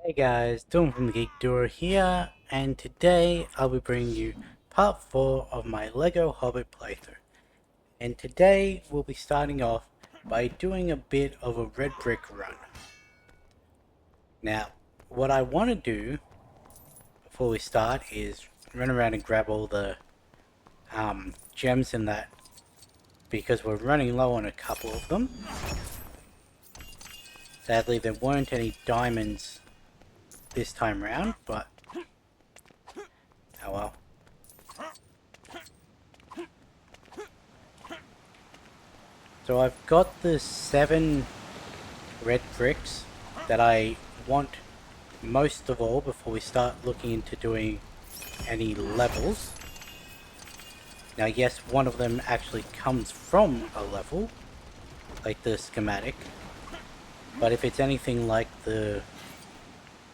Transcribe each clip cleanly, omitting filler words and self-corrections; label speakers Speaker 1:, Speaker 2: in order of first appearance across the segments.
Speaker 1: Hey guys, Dylan from the Geek Doer here, and today I'll be bringing you part 4 of my LEGO Hobbit playthrough. And today we'll be starting off by doing a bit of a red brick run. Now, what I want to do before we start is run around and grab all the gems in that, because we're running low on a couple of them. Sadly, there weren't any diamonds this time round, but oh well. So I've got the 7 red bricks that I want most of all before we start looking into doing any levels. Now yes, one of them actually comes from a level, like the schematic, but if it's anything like the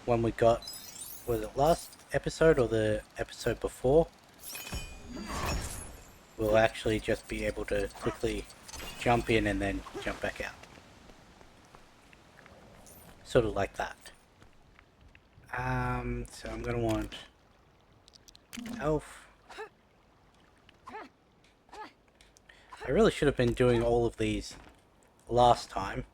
Speaker 1: one we got, was it last episode or the episode before, we'll actually just be able to quickly jump in and then jump back out. Sort of like that. So I'm gonna want elf. I really should have been doing all of these last time.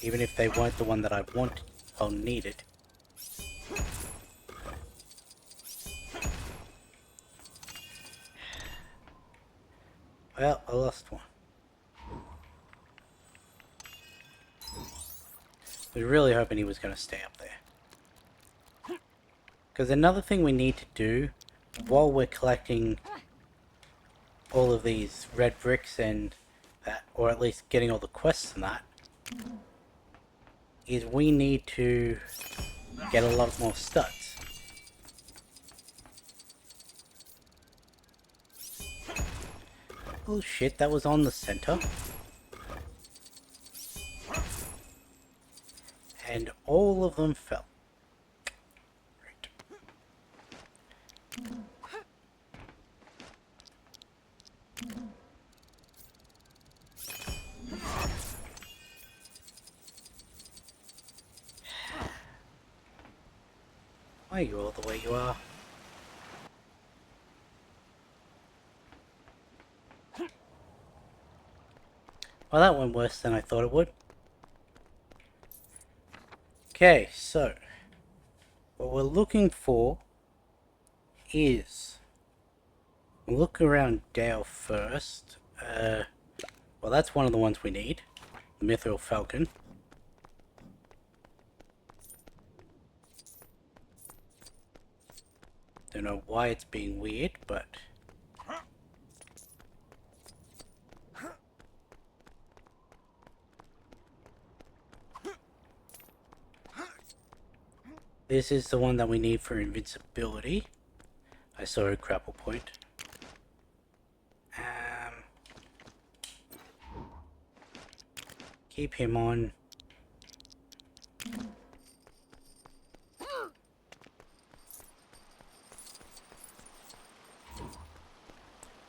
Speaker 1: Even if they weren't the one that I wanted or needed. Well, I lost one. I was really hoping he was going to stay up there. Because another thing we need to do while we're collecting all of these red bricks and that, or at least getting all the quests and that, is we need to get a lot more studs. Oh shit, that was on the center. And all of them fell. Right. Why are you all the way you are? Well, that went worse than I thought it would. Okay, so what we're looking for is, we'll look around Dale first. Well, that's one of the ones we need, the Mithril Falcon. Don't know why it's being weird, but this is the one that we need for invincibility. I saw a grapple point. Keep him on.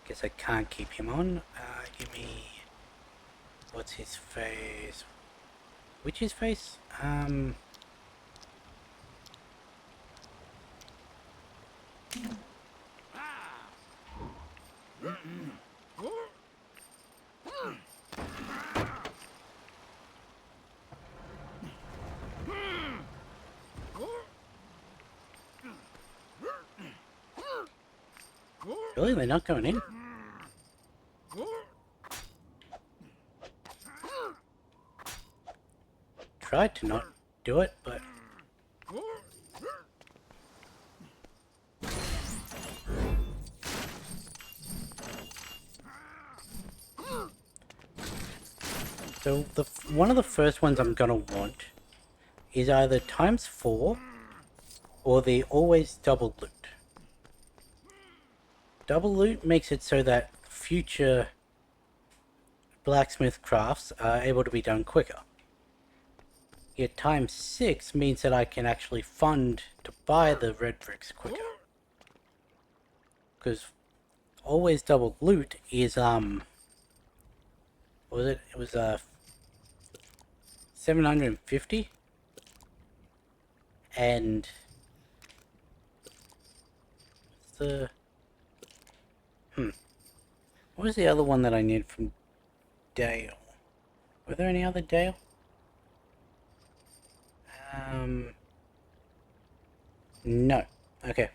Speaker 1: Guess I can't keep him on. Give me... What's his face? Which his face? Really? They're not going in? Tried to not do it, but... So, one of the first ones I'm gonna want is either ×4 or the always double loot. Double loot makes it so that future blacksmith crafts are able to be done quicker. Yet ×6 means that I can actually fund to buy the red bricks quicker. Because always double loot is what was it? It was 750 and the what was the other one that I needed from Dale? Were there any other Dale? No. Okay.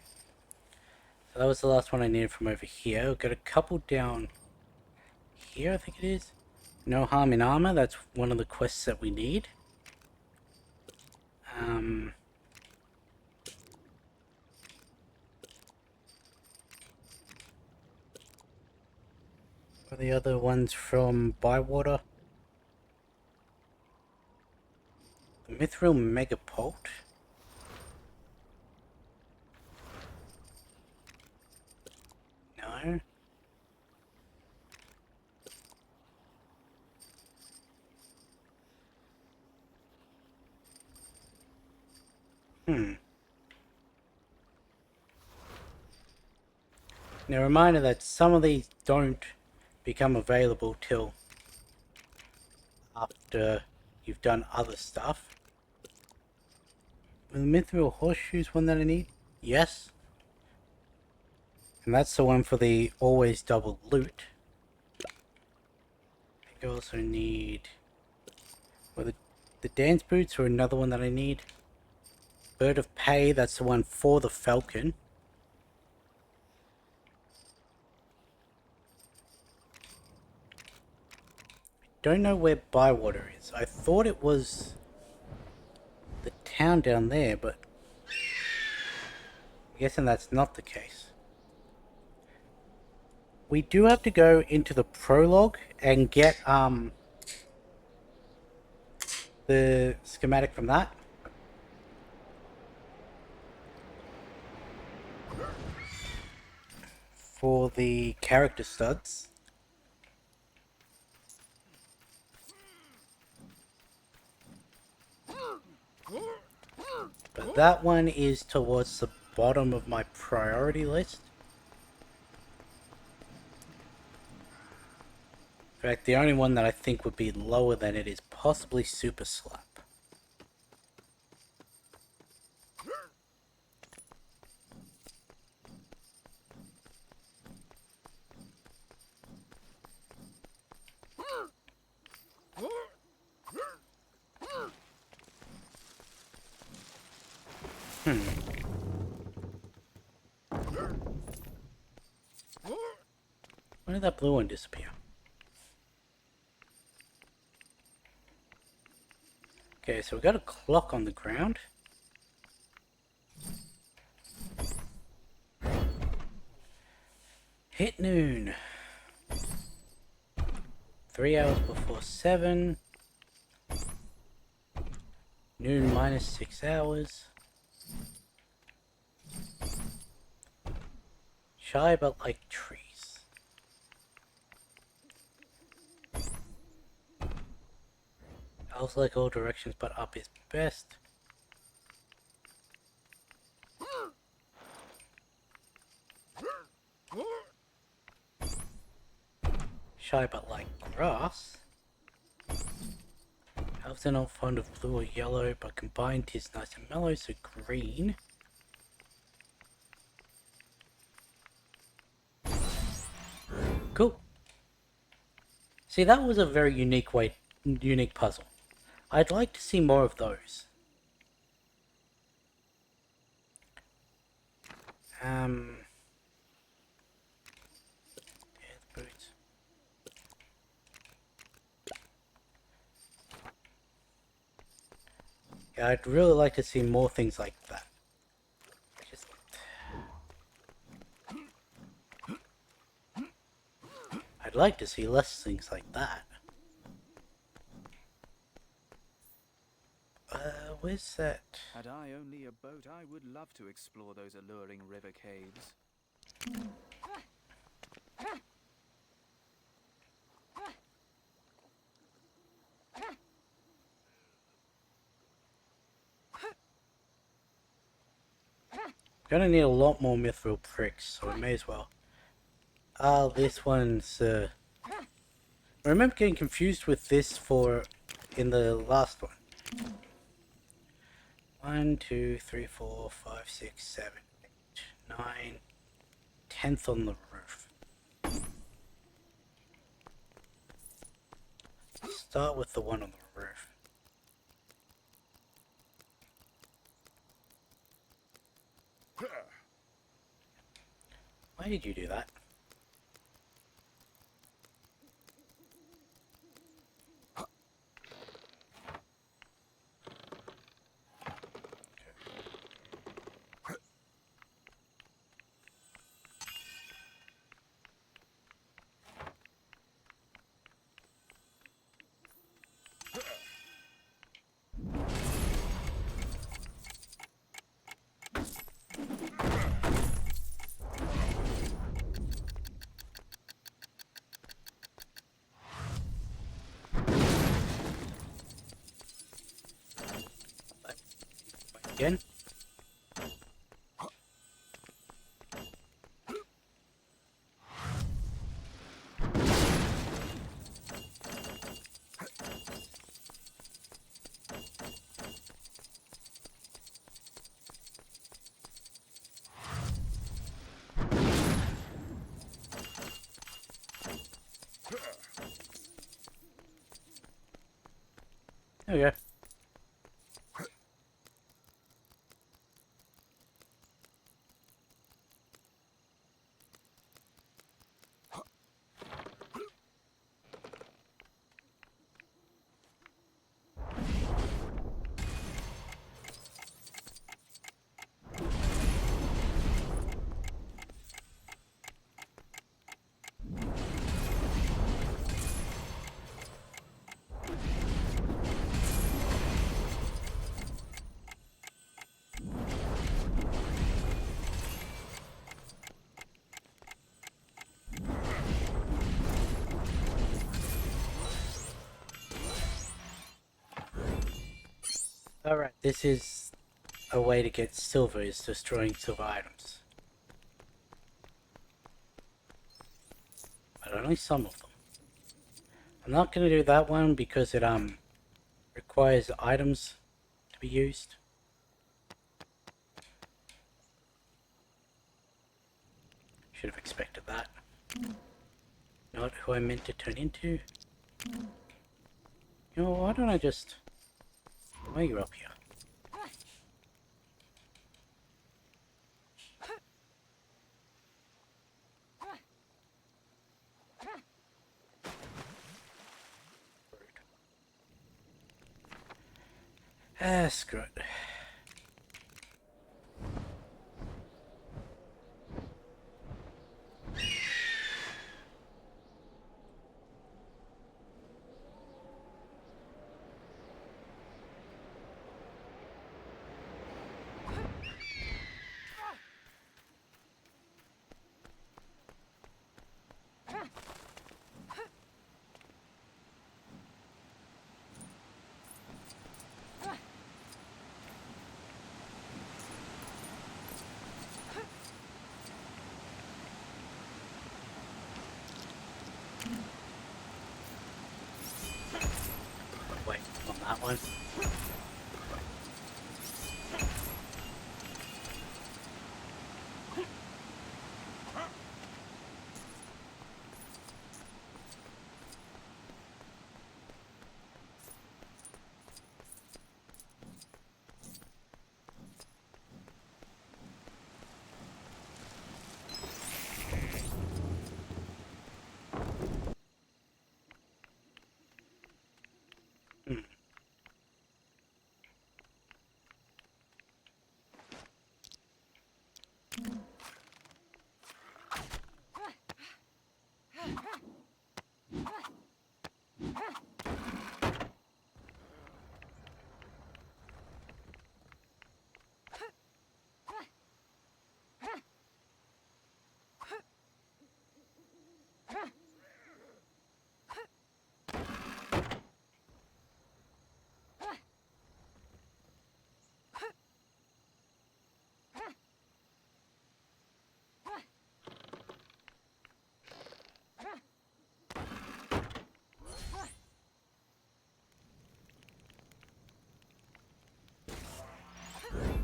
Speaker 1: So that was the last one I needed from over here. We've got a couple down here, I think it is. No harm in armor, that's one of the quests that we need. What are the other ones from Bywater? The Mithril Megapult. No. Now, a reminder that some of these don't become available till after you've done other stuff. The Mithril Horseshoes one that I need? Yes. And that's the one for the always double loot. I think I also need... Well, the dance boots are another one that I need. Bird of Pay, that's the one for the Falcon. Don't know where Bywater is. I thought it was the town down there, but I'm guessing that's not the case. We do have to go into the prologue and get the schematic from that. For the character studs. But that one is towards the bottom of my priority list. In fact, the only one that I think would be lower than it is possibly Super Slap. When did that blue one disappear? Okay, so we got a clock on the ground. Hit noon. 3 hours before 7. Noon minus 6 hours. Shy but like trees. Elves like all directions, but up is best. Shy but like grass. Elves are not fond of blue or yellow, but combined is nice and mellow, so green. Cool. See, that was a very unique puzzle. I'd like to see more of those. Boots. Yeah, I'd really like to see more things like that. I'd like to see less things like that. Where's that?
Speaker 2: Had I only a boat, I would love to explore those alluring river caves.
Speaker 1: Gonna need a lot more mithril pricks, so we may as well. This one's I remember getting confused with this in the last one. 1, 2, 3, 4, 5, 6, 7, 8, 9, 10th on the roof. Start with the one on the roof. Why did you do that? Again? There we go. Alright, this is a way to get silver, is destroying silver items. But only some of them. I'm not going to do that one because it requires items to be used. Should have expected that. Not who I meant to turn into. You know, why don't I just... Why are you up here? Ah, screw it.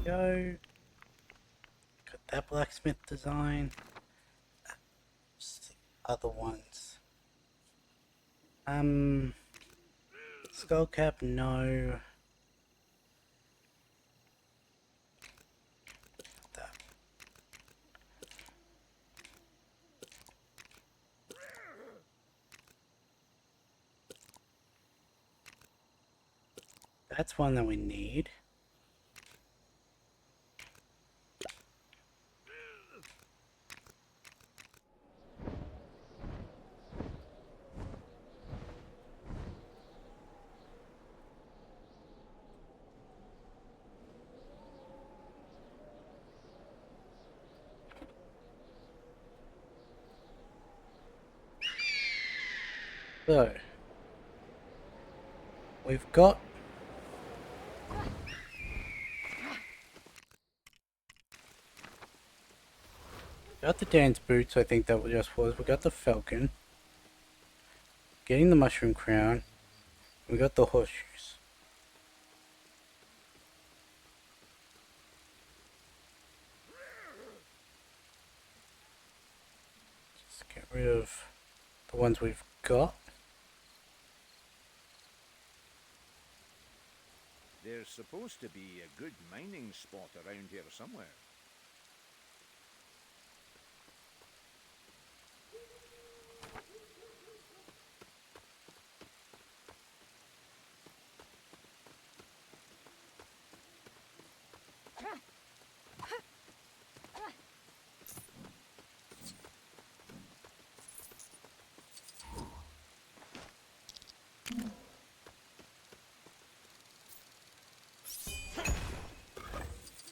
Speaker 1: Go. Got that blacksmith design. What's the other ones? Skull cap, no. That. That's one that we need. So, we've got the dance boots, I think that just was. We got the falcon. Getting the mushroom crown. We got the horseshoes. Let's get rid of the ones we've got.
Speaker 3: There's supposed to be a good mining spot around here somewhere.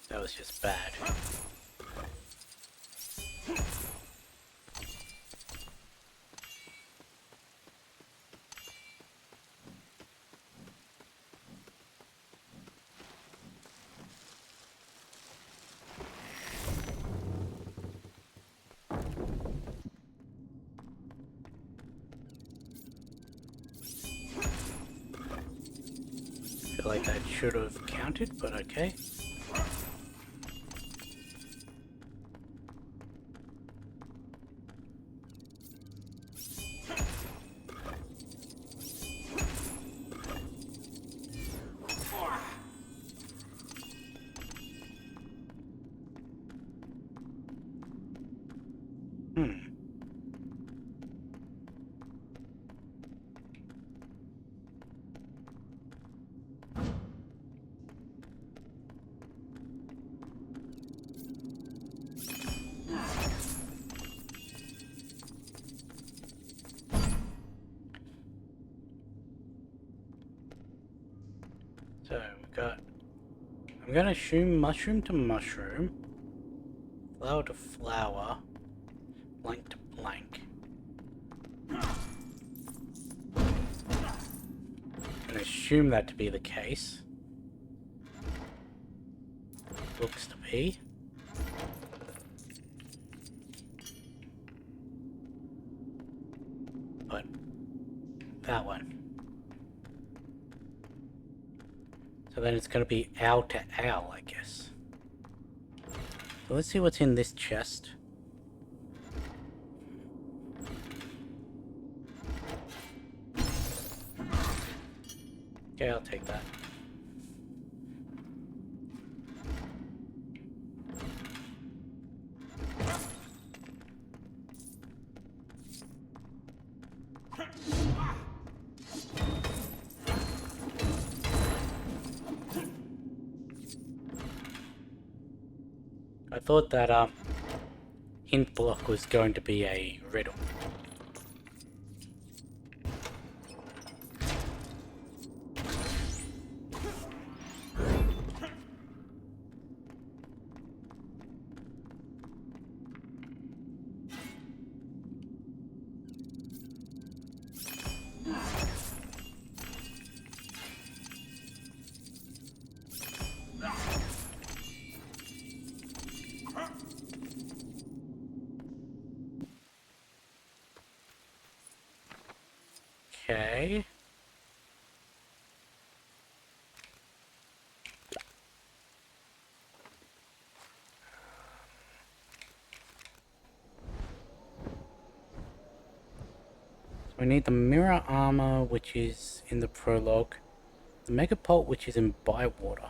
Speaker 1: That was just bad. Feel like that should have counted, but okay. So we got, I'm gonna assume mushroom to mushroom, flower to flower, blank to blank. I'm gonna assume that to be the case. Looks to be. But that one. So then it's going to be owl to owl, I guess. So let's see what's in this chest. Okay, I'll take that. I thought that hint block was going to be a riddle. Okay. We need the mirror armor, which is in the prologue. The megapult, which is in Bywater.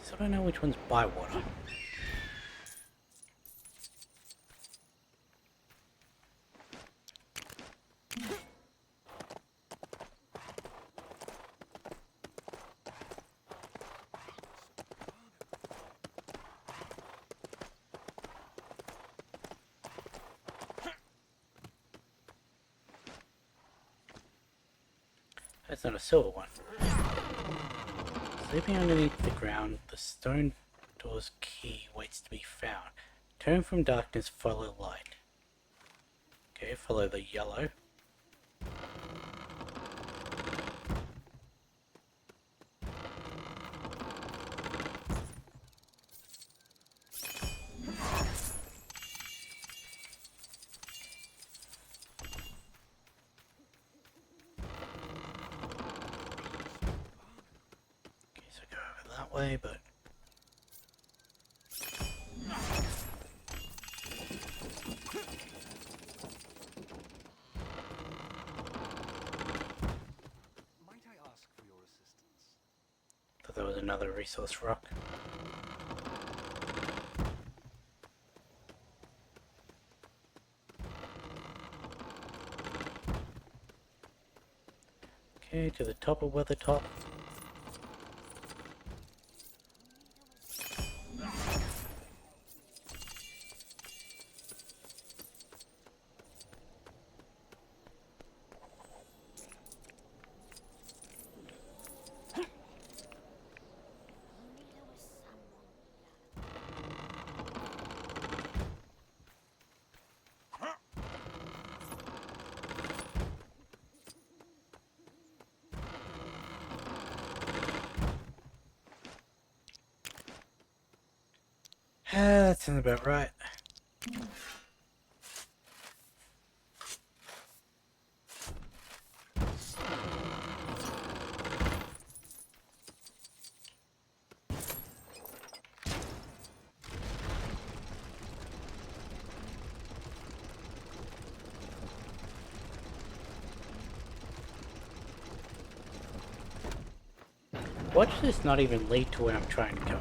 Speaker 1: So I don't know which one's Bywater. That's not a silver one. Sleeping underneath the ground, the stone door's key waits to be found. Turn from darkness, follow light. Okay, follow the yellow. Okay, so go over that way, but
Speaker 2: Might I ask for your assistance?
Speaker 1: thought there was another resource rock. Okay, to the top of Weathertop. That sounds about right. Watch this not even lead to where I'm trying to go.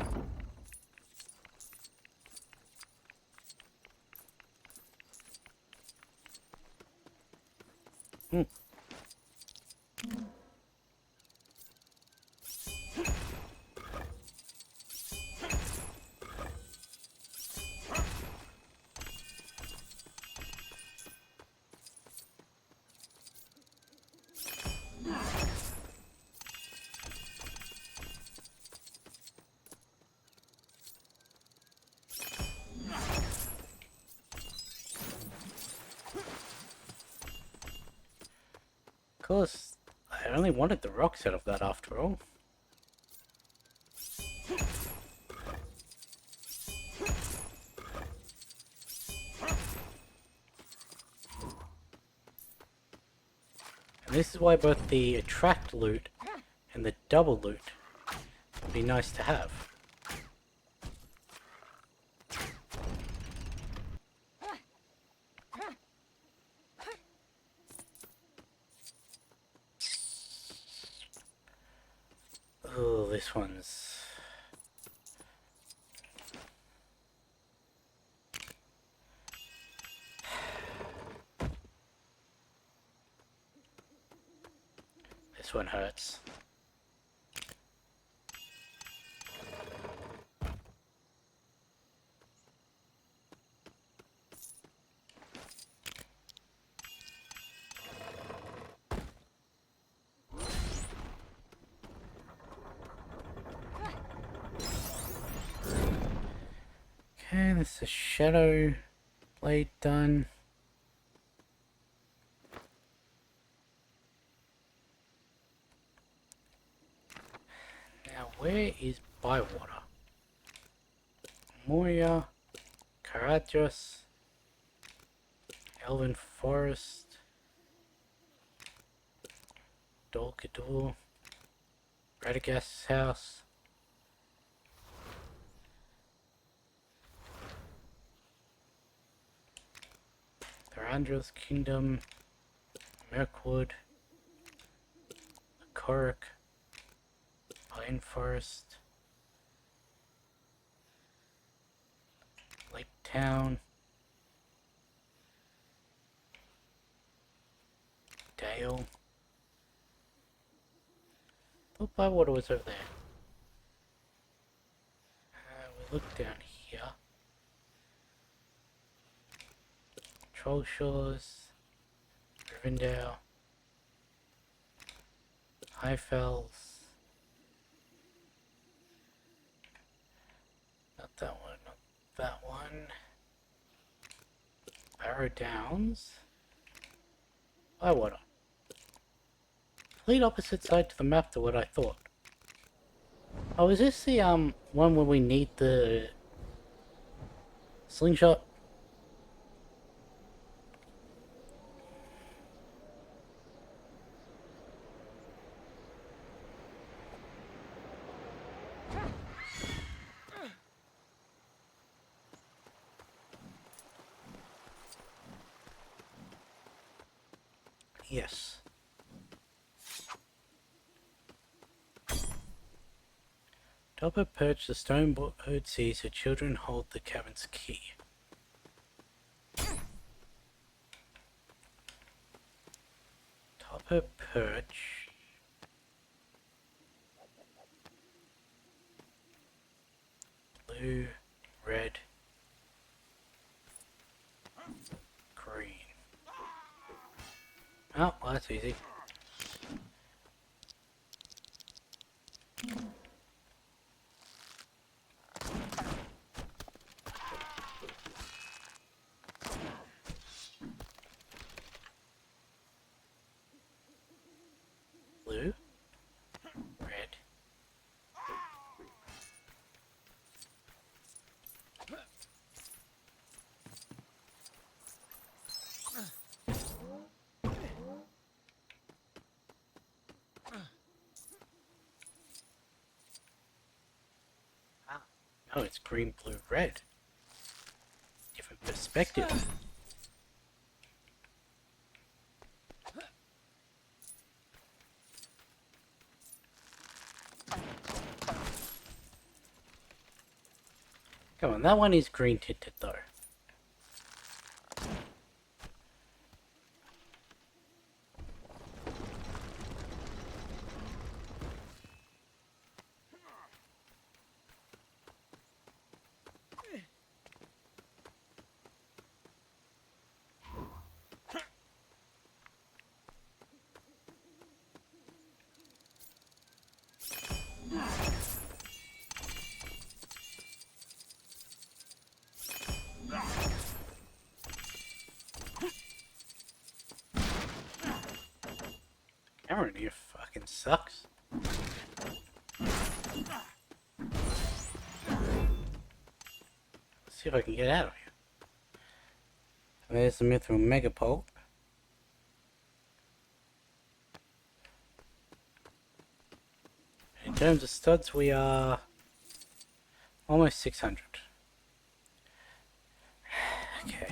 Speaker 1: Of course, I only wanted the rocks out of that after all. And this is why both the attract loot and the double loot would be nice to have. Oh, this one's... This one hurts. Okay, that's a shadow blade done. Now, where is Bywater? Moria, Karadros, Elven Forest, Dol Guldur, Radagast's house. Garandril's Kingdom, Mirkwood, Korok, Pine Forest, Lake Town, Dale. Thought Bywater was over there. We look down here. Troll Shores, Rivendell, Highfells. Not that one, not that one. Barrow Downs. Bywater. Complete opposite side to the map to what I thought. Oh, is this the one where we need the slingshot? Yes. Topper perched the stone boat seas, her children hold the cavern's key. Topper perch. Blue, red, green. Oh, well, that's easy. Blue, red. Oh, it's green, blue, red. Different perspective. Come on, that one is green tinted though. Cameron here fucking sucks. Let's see if I can get out of here. There's the Mithril Megapult. In terms of studs, we are almost 600. Okay.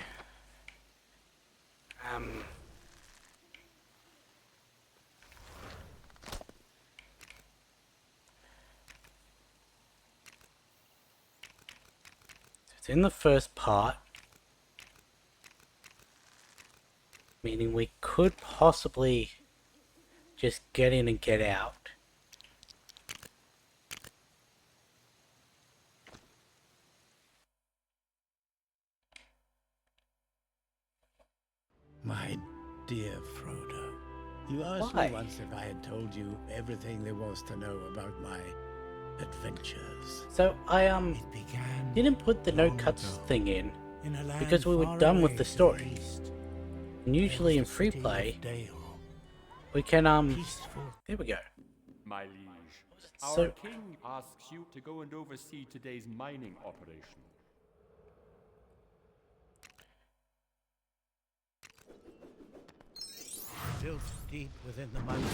Speaker 1: It's in the first part, meaning we could possibly just get in and get out.
Speaker 4: My dear Frodo, you asked
Speaker 1: Why?
Speaker 4: me once if I had told you everything there was to know about my adventures.
Speaker 1: So I
Speaker 4: It began
Speaker 1: didn't put the no
Speaker 4: long
Speaker 1: cuts
Speaker 4: ago,
Speaker 1: thing in
Speaker 4: a land
Speaker 1: because we were
Speaker 4: far
Speaker 1: done with
Speaker 4: away
Speaker 1: the
Speaker 4: to
Speaker 1: story.
Speaker 4: east.
Speaker 1: And
Speaker 4: There
Speaker 1: usually in
Speaker 4: was a
Speaker 1: free
Speaker 4: city
Speaker 1: play,
Speaker 4: of Dale,
Speaker 1: we can
Speaker 4: peaceful.
Speaker 1: there we go.
Speaker 5: My liege,
Speaker 1: So-
Speaker 5: our king asks you to go and oversee today's mining operation.
Speaker 4: Built deep within the mountains,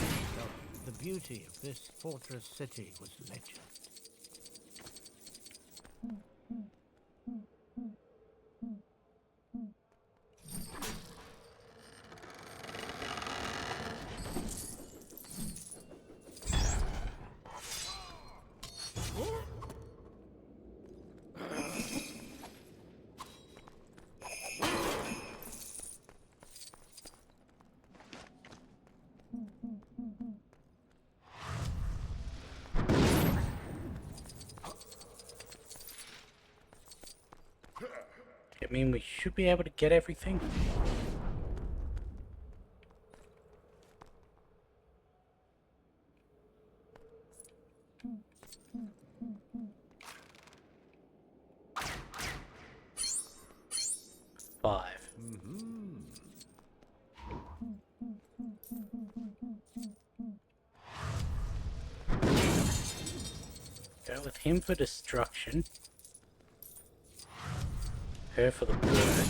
Speaker 4: the beauty of this fortress city was legend.
Speaker 1: mean, we should be able to get everything. Five. Go with him for destruction. Her for the bird.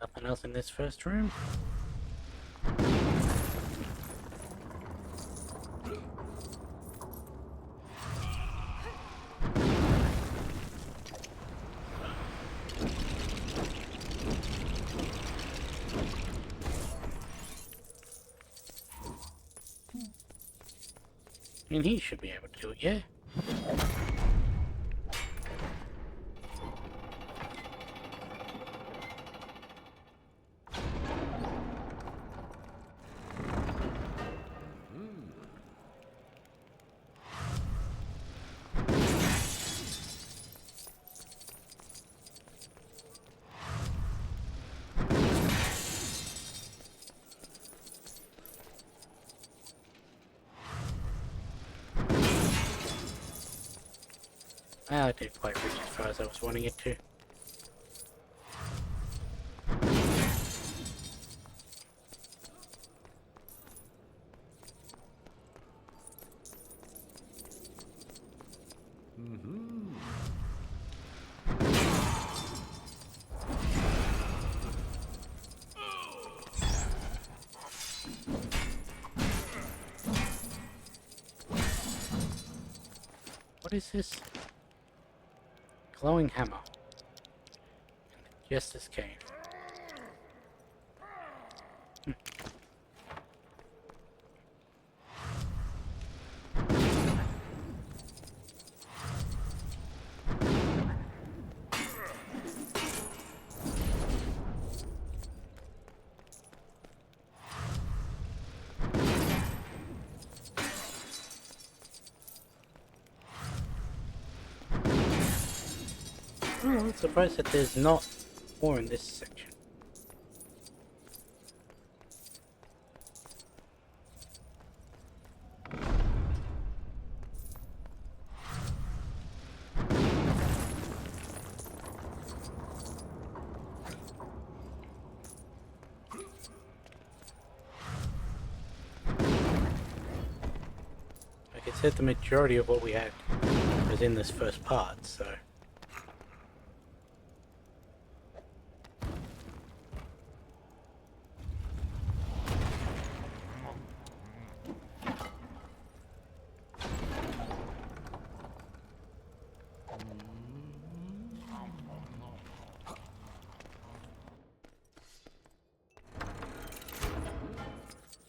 Speaker 1: Nothing else in this first room. And he should be able to do it, yeah. Well, I did quite reach as far as I was wanting it to. What is this? Glowing hammer. Jester's cave. Oh, I'm surprised that there's not more in this section. Like I said, the majority of what we had was in this first part, so...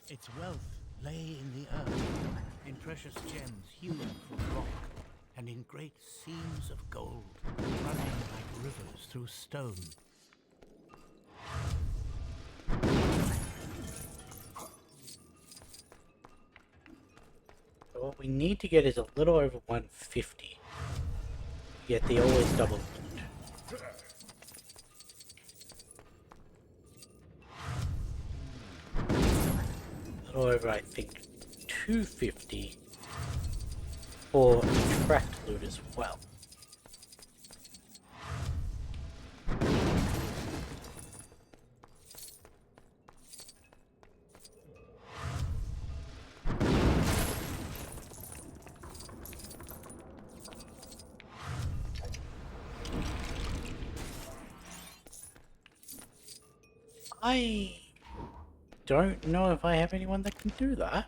Speaker 4: Its wealth lay in the earth, in precious gems hewn from rock, and in great seams of gold, running like rivers through stone.
Speaker 1: So what we need to get is a little over 150. Get the always double loot. A little over, I think, 250 for tracked loot as well. I don't know if I have anyone that can do that.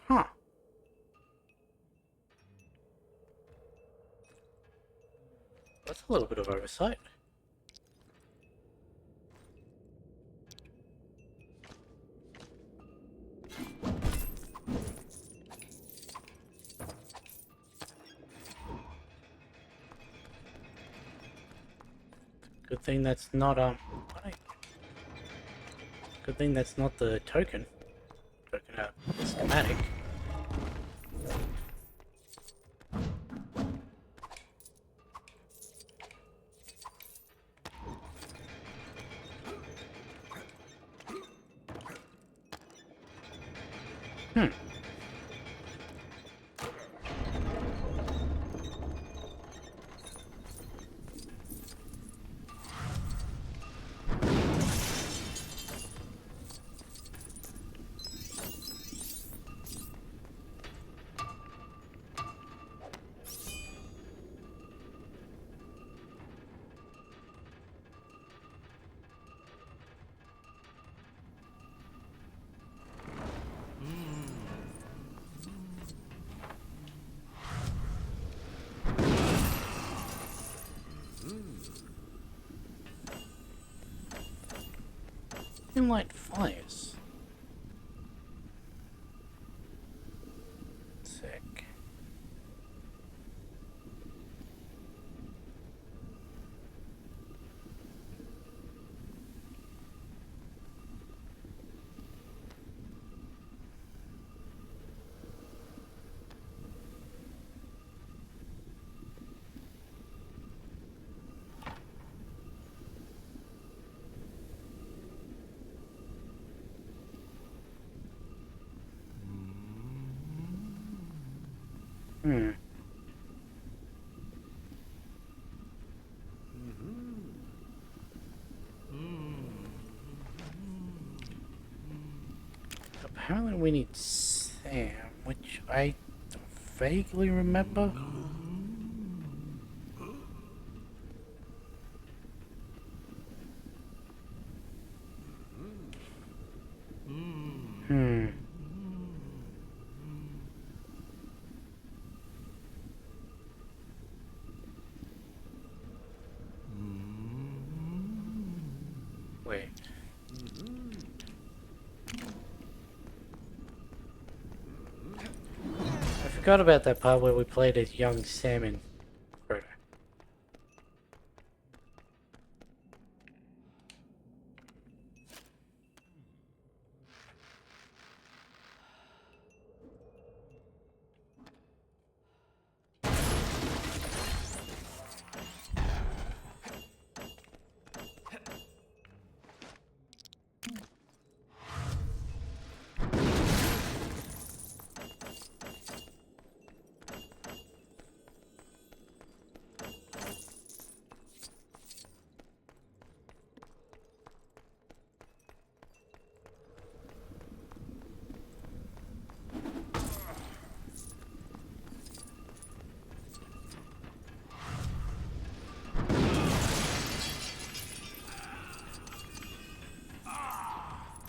Speaker 1: Huh. It's a little bit of oversight. Good thing that's not good thing that's not the token. Schematic. Light fires. Sick. Apparently we need Sam, which I vaguely remember. Wait. I forgot about that part where we played as young Sam and Frodo.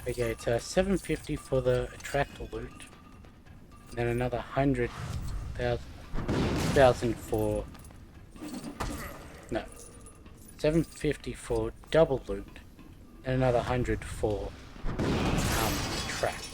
Speaker 1: Okay, it's 750 for the attractor loot, and then another 100,000 for 750 for double loot, and another 100 for tracked.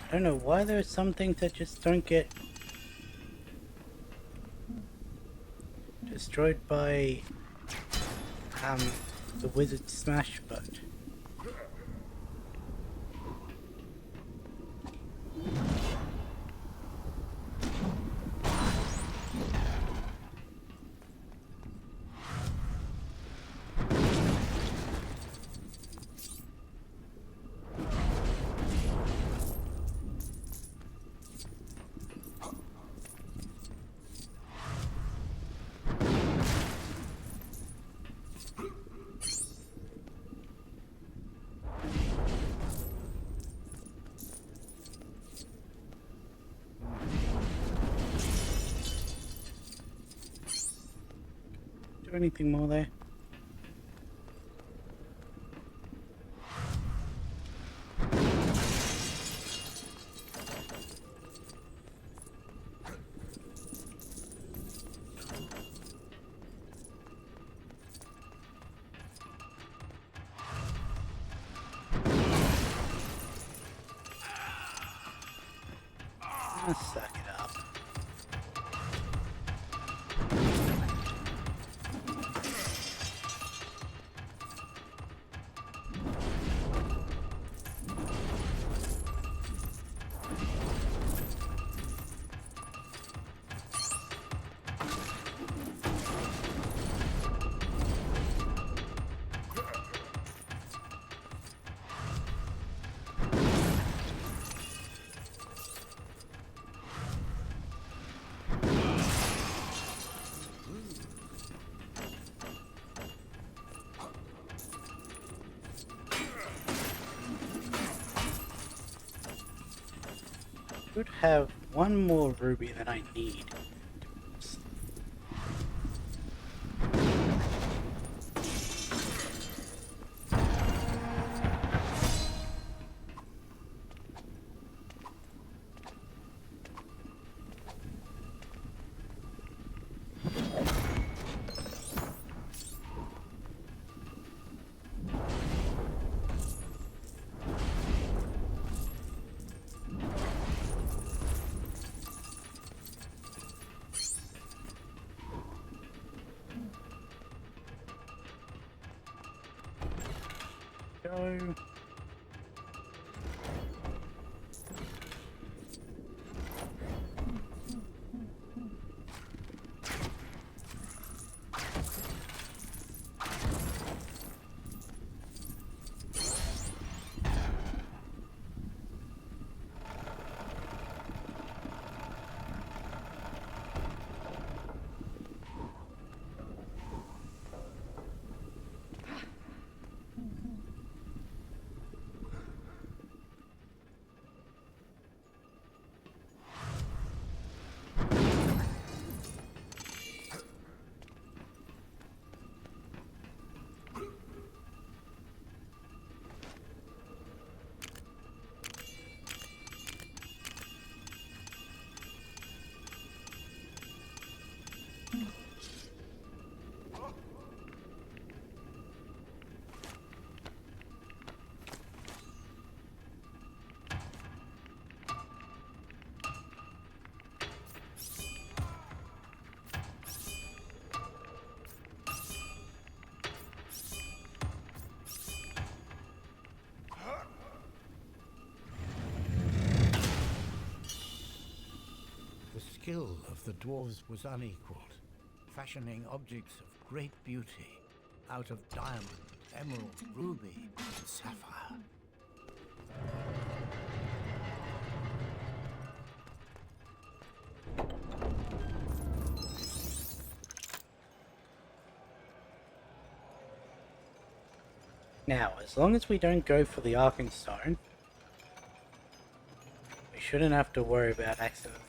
Speaker 1: I don't know why there are some things that just don't get destroyed by the wizard smash, but there anything more there? Suck it up. Should have one more ruby than I need. Go.
Speaker 4: The skill of the dwarves was unequaled, fashioning objects of great beauty out of diamond, emerald, ruby, and sapphire.
Speaker 1: Now, as long as we don't go for the Arkenstone, we shouldn't have to worry about accidents.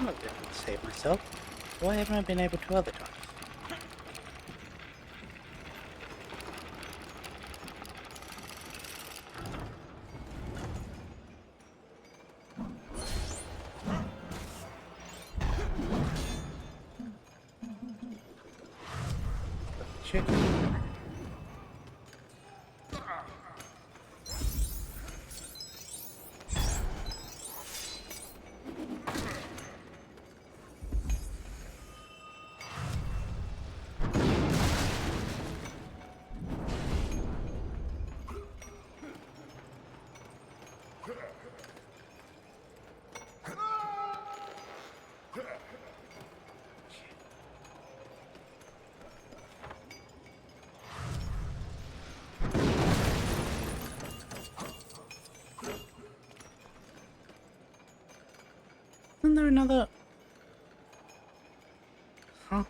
Speaker 1: I'm not able to save myself. Why haven't I been able to other times? Chicken. Isn't there another? Huh?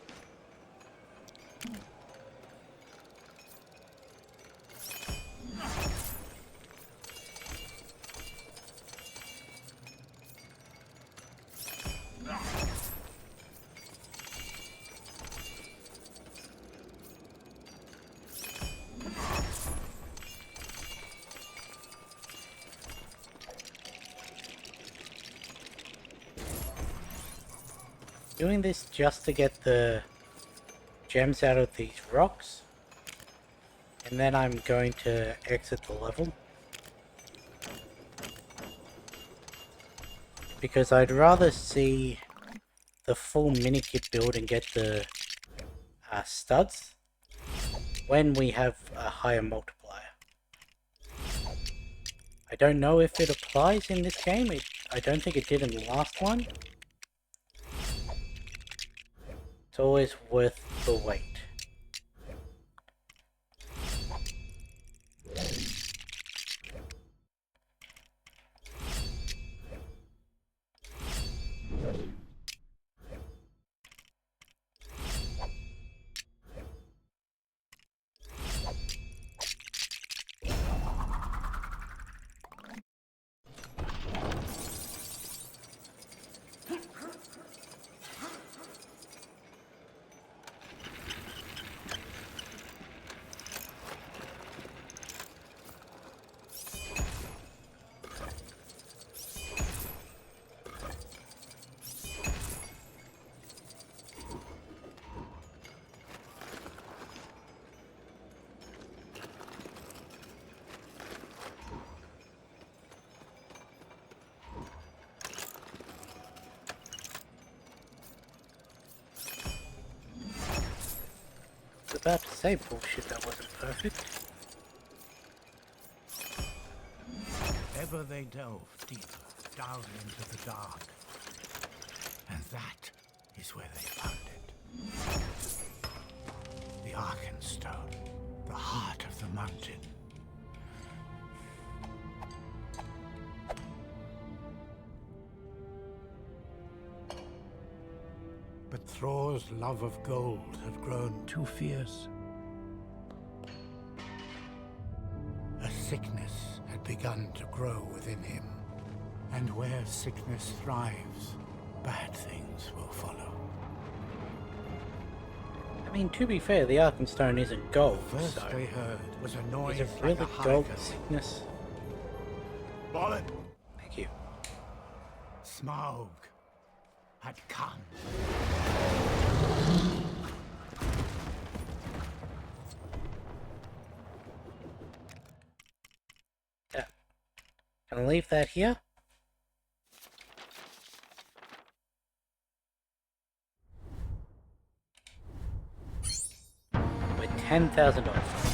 Speaker 1: Doing this just to get the gems out of these rocks, and then I'm going to exit the level because I'd rather see the full minikit build and get the studs when we have a higher multiplier. I don't know if it applies in this game. I don't think it did in the last one. It's always worth the wait. About to say bullshit that wasn't perfect.
Speaker 4: Ever they delve deeper down into the dark. And that is where they found it. The Arkenstone, the heart of the mountain. But Thror's love of gold had grown too fierce. A sickness had begun to grow within him. And where sickness thrives, bad things will follow.
Speaker 1: I mean, to be fair, the Arkenstone isn't gold,
Speaker 4: First
Speaker 1: so
Speaker 4: they heard was a noise
Speaker 1: is it
Speaker 4: like
Speaker 1: really
Speaker 4: a
Speaker 1: gold
Speaker 4: hurricane.
Speaker 1: sickness?
Speaker 4: Bollet!
Speaker 1: Thank you.
Speaker 4: Smaug had come.
Speaker 1: Yeah. Can I leave that here? With $10,000.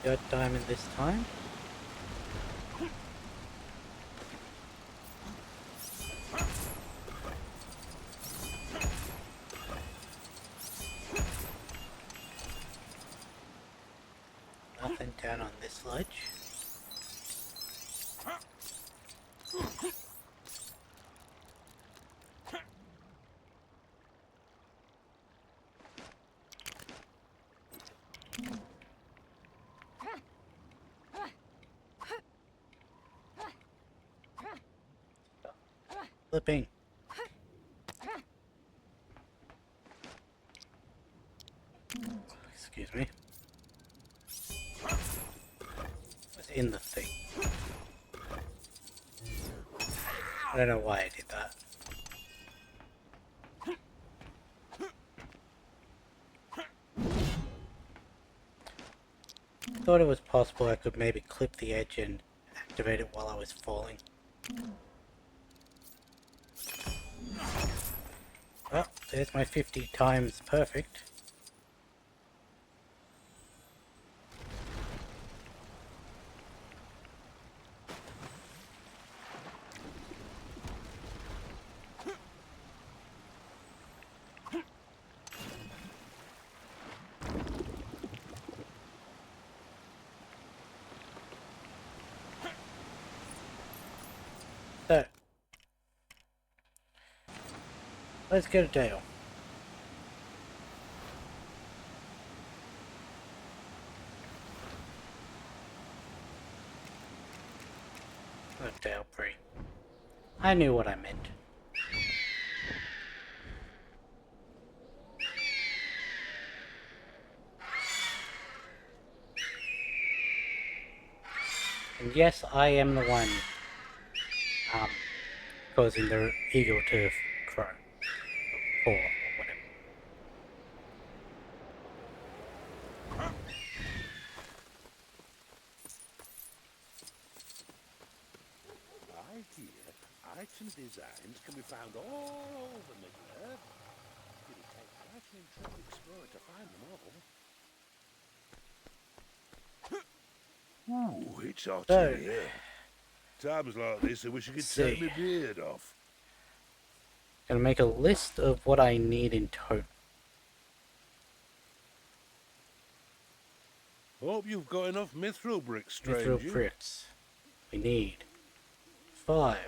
Speaker 1: got diamond this time. Nothing down on this ledge. Flipping. Excuse me. What's in the thing? I don't know why I did that. Thought it was possible I could maybe clip the edge and activate it while I was falling. Well, there's my 50 times perfect. So, let's go to Dale. Oh, Dale Bree. I knew what I meant. And yes, I am the one causing the eagle to crow. Fall, or whatever.
Speaker 6: I hear item designs can be found all over Middle-earth. It'll take quite an intrepid explorer to find them all. Ooh, it's hot
Speaker 1: So,
Speaker 6: in here. Times like this, I wish I could
Speaker 1: let's
Speaker 6: take
Speaker 1: see.
Speaker 6: my beard off.
Speaker 1: Gonna make a list of what I need in total.
Speaker 6: Hope you've got enough mithril bricks, stranger.
Speaker 1: Mithril bricks. We need 5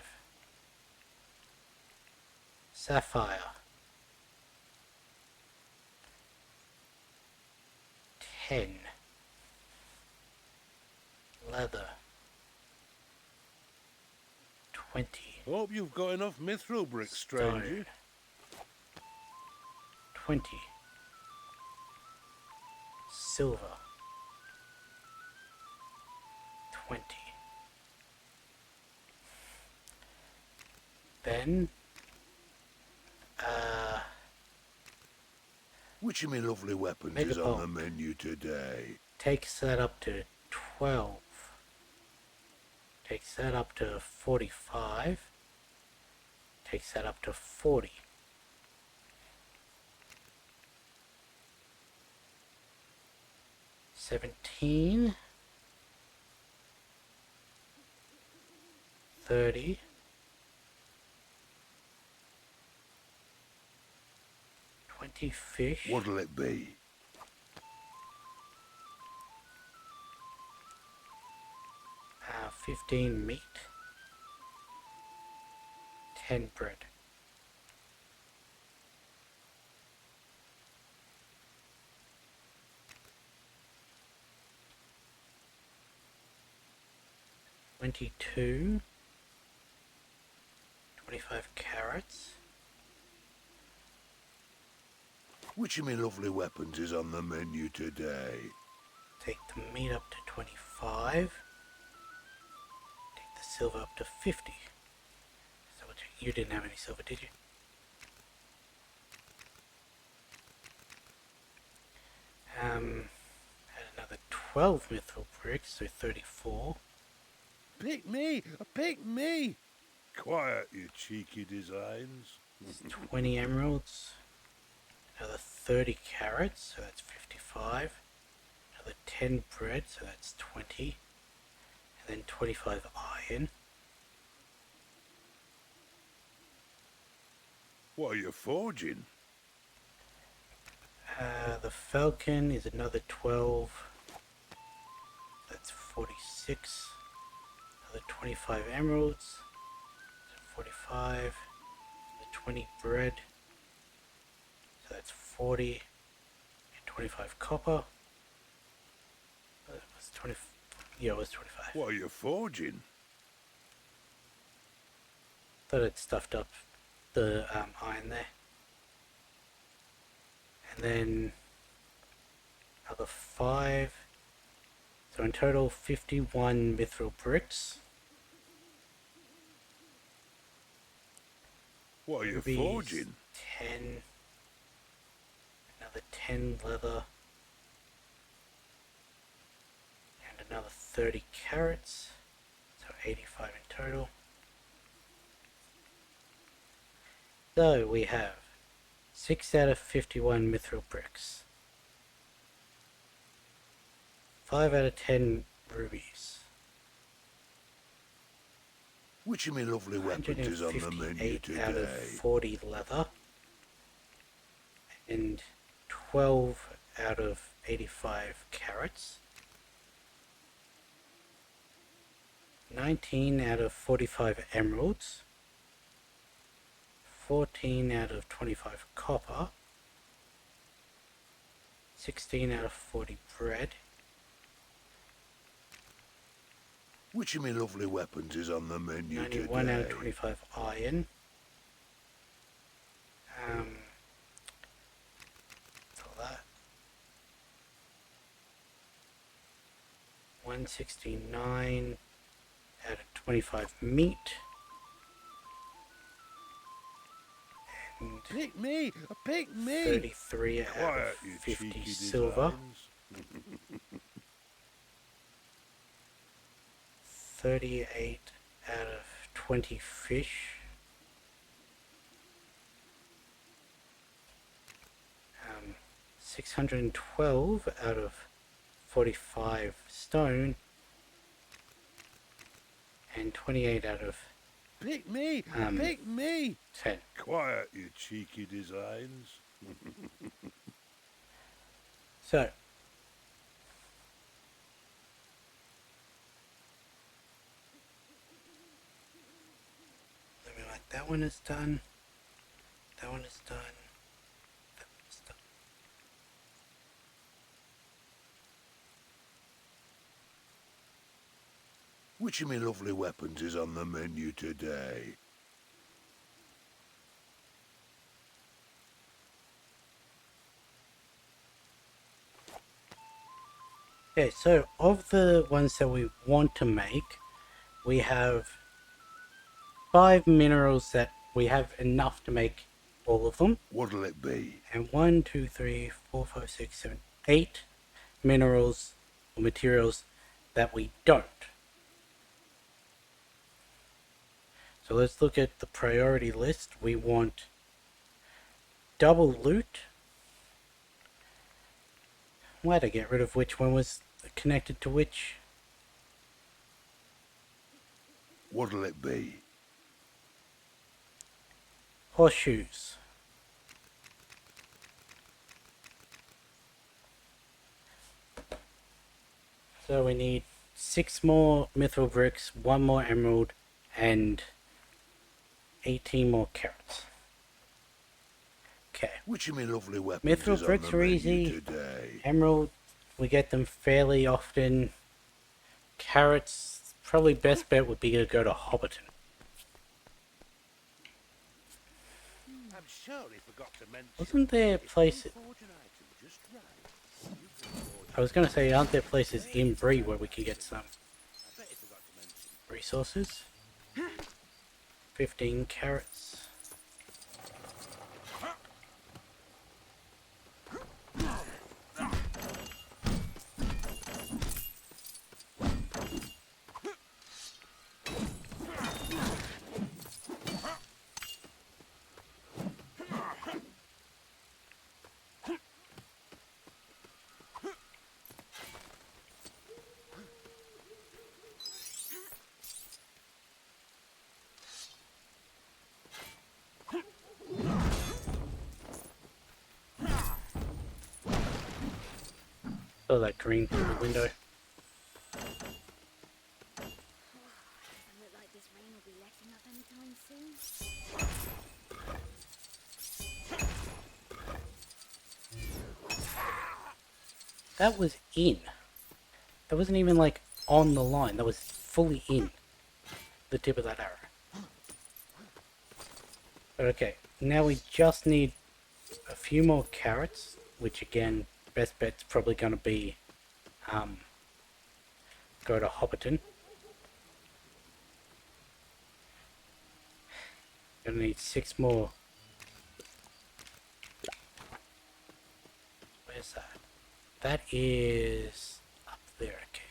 Speaker 1: sapphire, 10 leather, 20
Speaker 6: Hope you've got enough mithril bricks,
Speaker 1: stone,
Speaker 6: stranger.
Speaker 1: 20 silver, 20. Then
Speaker 6: Which of my lovely weapons
Speaker 1: Make
Speaker 6: is
Speaker 1: a
Speaker 6: on the
Speaker 1: bomb.
Speaker 6: menu today?
Speaker 1: takes that up to 12. Takes that up to 45. Takes that up to 40. $17, 30, 20 fish,
Speaker 6: What'll it be?
Speaker 1: 15 meat, 10 bread. $22, 25 carrots,
Speaker 6: Which of my lovely weapons is on the menu today?
Speaker 1: take the meat up to 25, take the silver up to 50. So you didn't have any silver, did you? Had another 12 mithril bricks, so 34.
Speaker 6: Pick me! Pick me! Quiet, you cheeky designs.
Speaker 1: 20 emeralds, another 30 carrots, so that's 55, Another 10 bread, so that's 20. And then 25 iron.
Speaker 3: What are you forging?
Speaker 1: The falcon is another 12. That's 46. Another 25 emeralds. So 45. The 20 bread. So that's 40. And 25 copper. It was 20. Yeah, it was 25.
Speaker 3: What are you forging?
Speaker 1: Thought it stuffed up the iron there. And then another 5. So in total 51 mithril bricks.
Speaker 3: What are you
Speaker 1: Rubies,
Speaker 3: forging?
Speaker 1: 10. Another 10 leather. And another 30 carrots. So 85 in total. So we have 6 out of 51 mithril bricks. 5 out of 10 rubies.
Speaker 3: Which of me lovely weapons is on the menu
Speaker 1: 158 out of
Speaker 3: today?
Speaker 1: 40 leather. And 12 out of 85 carrots. 19 out of 45 emeralds. 14 out of 25 copper. 16 out of 40 bread.
Speaker 3: Which of me lovely weapons is on the menu
Speaker 1: 91
Speaker 3: today?
Speaker 1: out of 25 iron. So that. 169 out of 25 meat. And
Speaker 3: Pick me! Pick me!
Speaker 1: 33 out
Speaker 3: Quiet,
Speaker 1: of
Speaker 3: you
Speaker 1: 50
Speaker 3: cheeky
Speaker 1: silver.
Speaker 3: designs.
Speaker 1: 38 out of 20 fish. 612 out of 45 stone. And 28 out of
Speaker 3: Pick me! Pick me!
Speaker 1: 10.
Speaker 3: Quiet, you cheeky designs.
Speaker 1: So, let me write that one is done. That one is done. That one is done.
Speaker 3: Which of me lovely weapons is on the menu today?
Speaker 1: Okay, so of the ones that we want to make, we have 5 minerals that we have enough to make all of them.
Speaker 3: What'll it be?
Speaker 1: And 1, 2, 3, 4, 5, 6, 7, 8 minerals or materials that we don't. So let's look at the priority list. We want double loot. Why'd I get rid of which one was connected to which?
Speaker 3: What'll it be?
Speaker 1: Horseshoes. So we need 6 more mithril bricks, 1 more emerald, and 18 more carrots. Okay.
Speaker 3: Which of me lovely weapons
Speaker 1: Mithril
Speaker 3: is on
Speaker 1: bricks
Speaker 3: the
Speaker 1: are
Speaker 3: menu
Speaker 1: easy.
Speaker 3: today?
Speaker 1: Emerald, we get them fairly often. Carrots, probably best bet would be to go to Hobbiton.
Speaker 6: I'm sure he forgot to mention.
Speaker 1: Wasn't there
Speaker 6: if you
Speaker 1: places...
Speaker 6: forge an item just right, you can forge
Speaker 1: I was going to say, aren't there places in Bree where we can get some
Speaker 6: I bet he forgot to mention.
Speaker 1: resources? 15 carrots. Saw that green through the window.
Speaker 7: Doesn't look like this rain will be letting up anytime soon.
Speaker 1: That was in. That wasn't even like on the line. That was fully in the tip of that arrow. But okay, now we just need a few more carrots, which again, best bet's probably going to be go to Hobbiton. Gonna need 6 more. Where's that? That is up there, okay.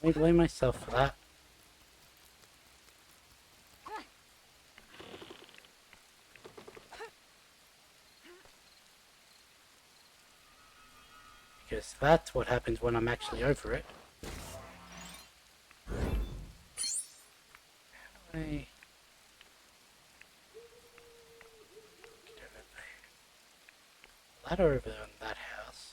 Speaker 1: I blame myself for that. Because that's what happens when I'm actually over it. How do I... ladder over there on that house.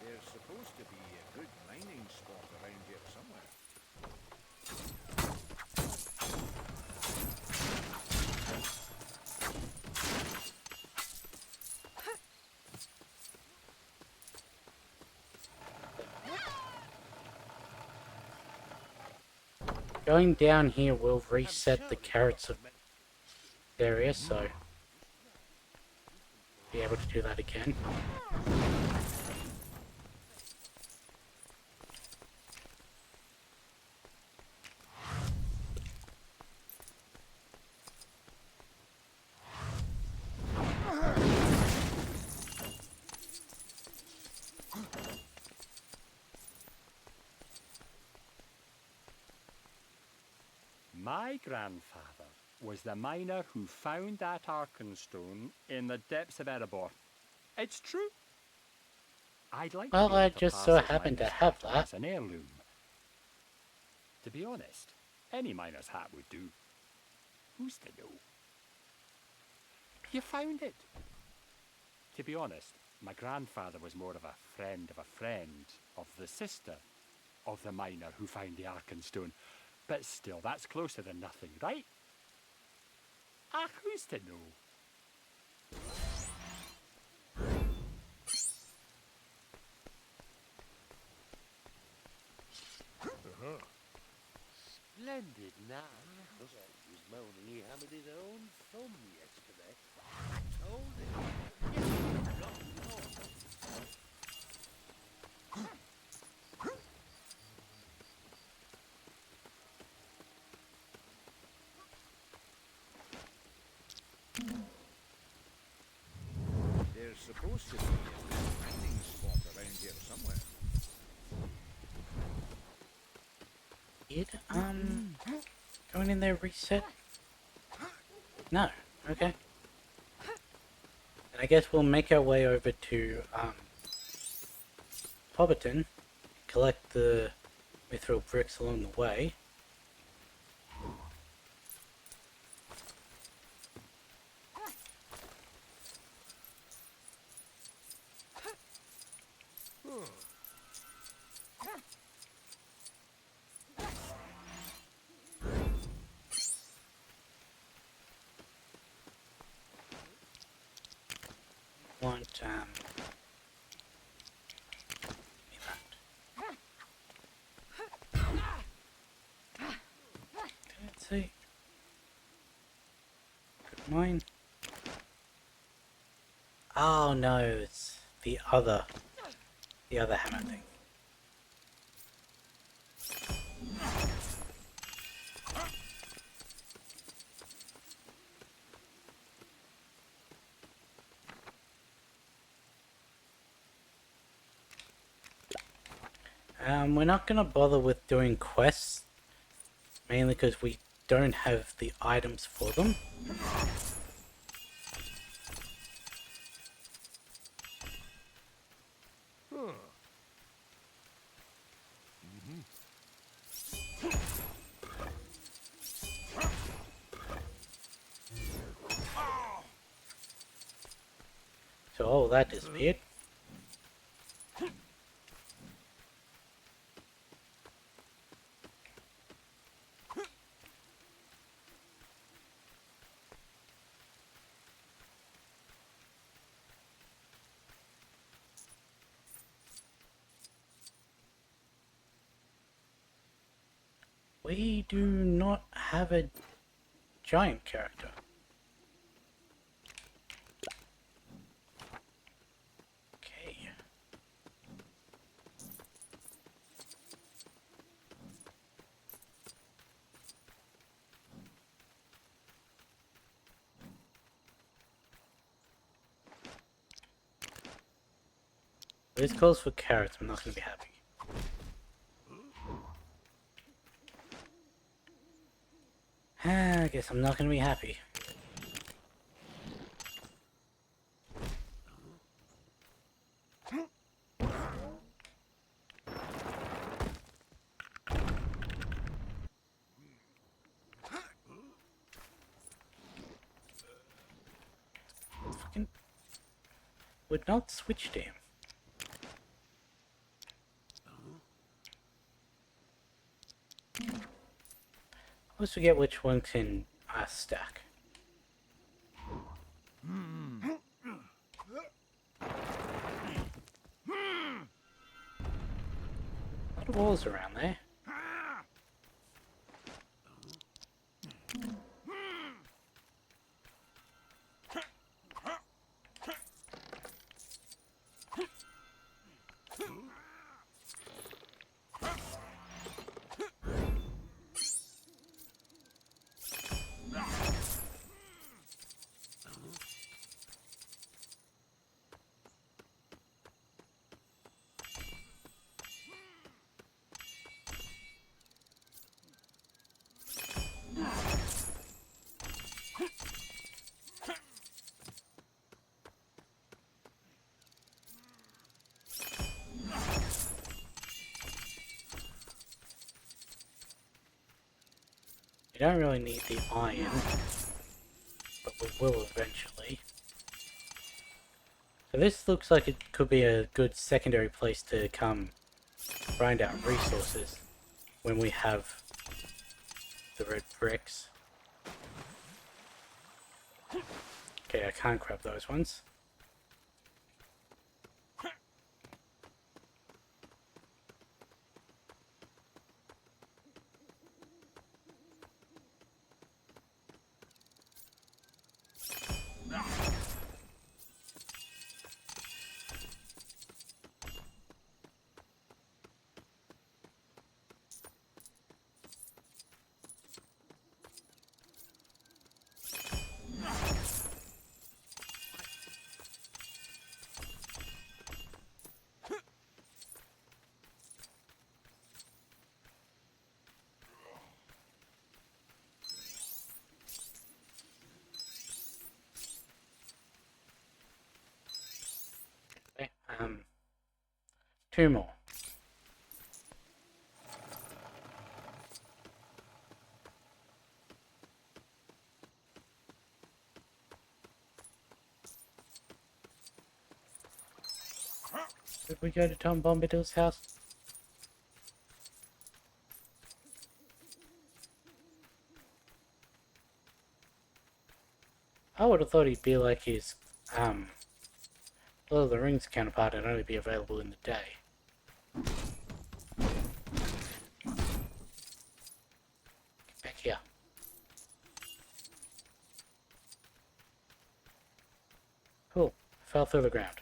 Speaker 3: There's supposed to be a good mining spot around here somewhere.
Speaker 1: Going down here will reset the carrots of area, so be able to do that again.
Speaker 5: My grandfather was the miner who found that Arkenstone in the depths of Erebor. It's true. I'd like
Speaker 1: Well,
Speaker 5: to be
Speaker 1: I
Speaker 5: able to
Speaker 1: just
Speaker 5: pass
Speaker 1: so
Speaker 5: his
Speaker 1: happen to
Speaker 5: miner's
Speaker 1: have
Speaker 5: hat on
Speaker 1: that.
Speaker 5: as an heirloom. To be honest, any miner's hat would do. Who's to know? You found it. To be honest, my grandfather was more of a friend of the sister of the miner who found the Arkenstone. But still, that's closer than nothing, right? Ah, who's to know?
Speaker 6: Splendid now. Looks like he was moaning he hammered his own thumb yesterday. I told him. Yes, God, no.
Speaker 3: There's supposed to be a good mining spot around here somewhere.
Speaker 1: Did, going in there reset? No, okay. And I guess we'll make our way over to, Hobbiton, collect the mithril bricks along the way. want let's see. Good mine. Oh no, it's the other hammer thing. We're not gonna bother with doing quests, mainly because we don't have the items for them. So all that disappeared. We do not have a giant character. Okay. If this calls for carrots, I'm not going to be happy. I guess I'm not going to be happy. Fucking would not switch to him. I always forget which one can stack. A lot of walls around there. We don't really need the iron, but we will eventually. So this looks like it could be a good secondary place to come grind out resources when we have the red bricks. Okay, I can't grab those ones. Okay, two more. Did we go to Tom Bombadil's house? I would have thought he'd be like his Lord of the Rings counterpart would only be available in the day. Get back here. Cool. Fell through the ground.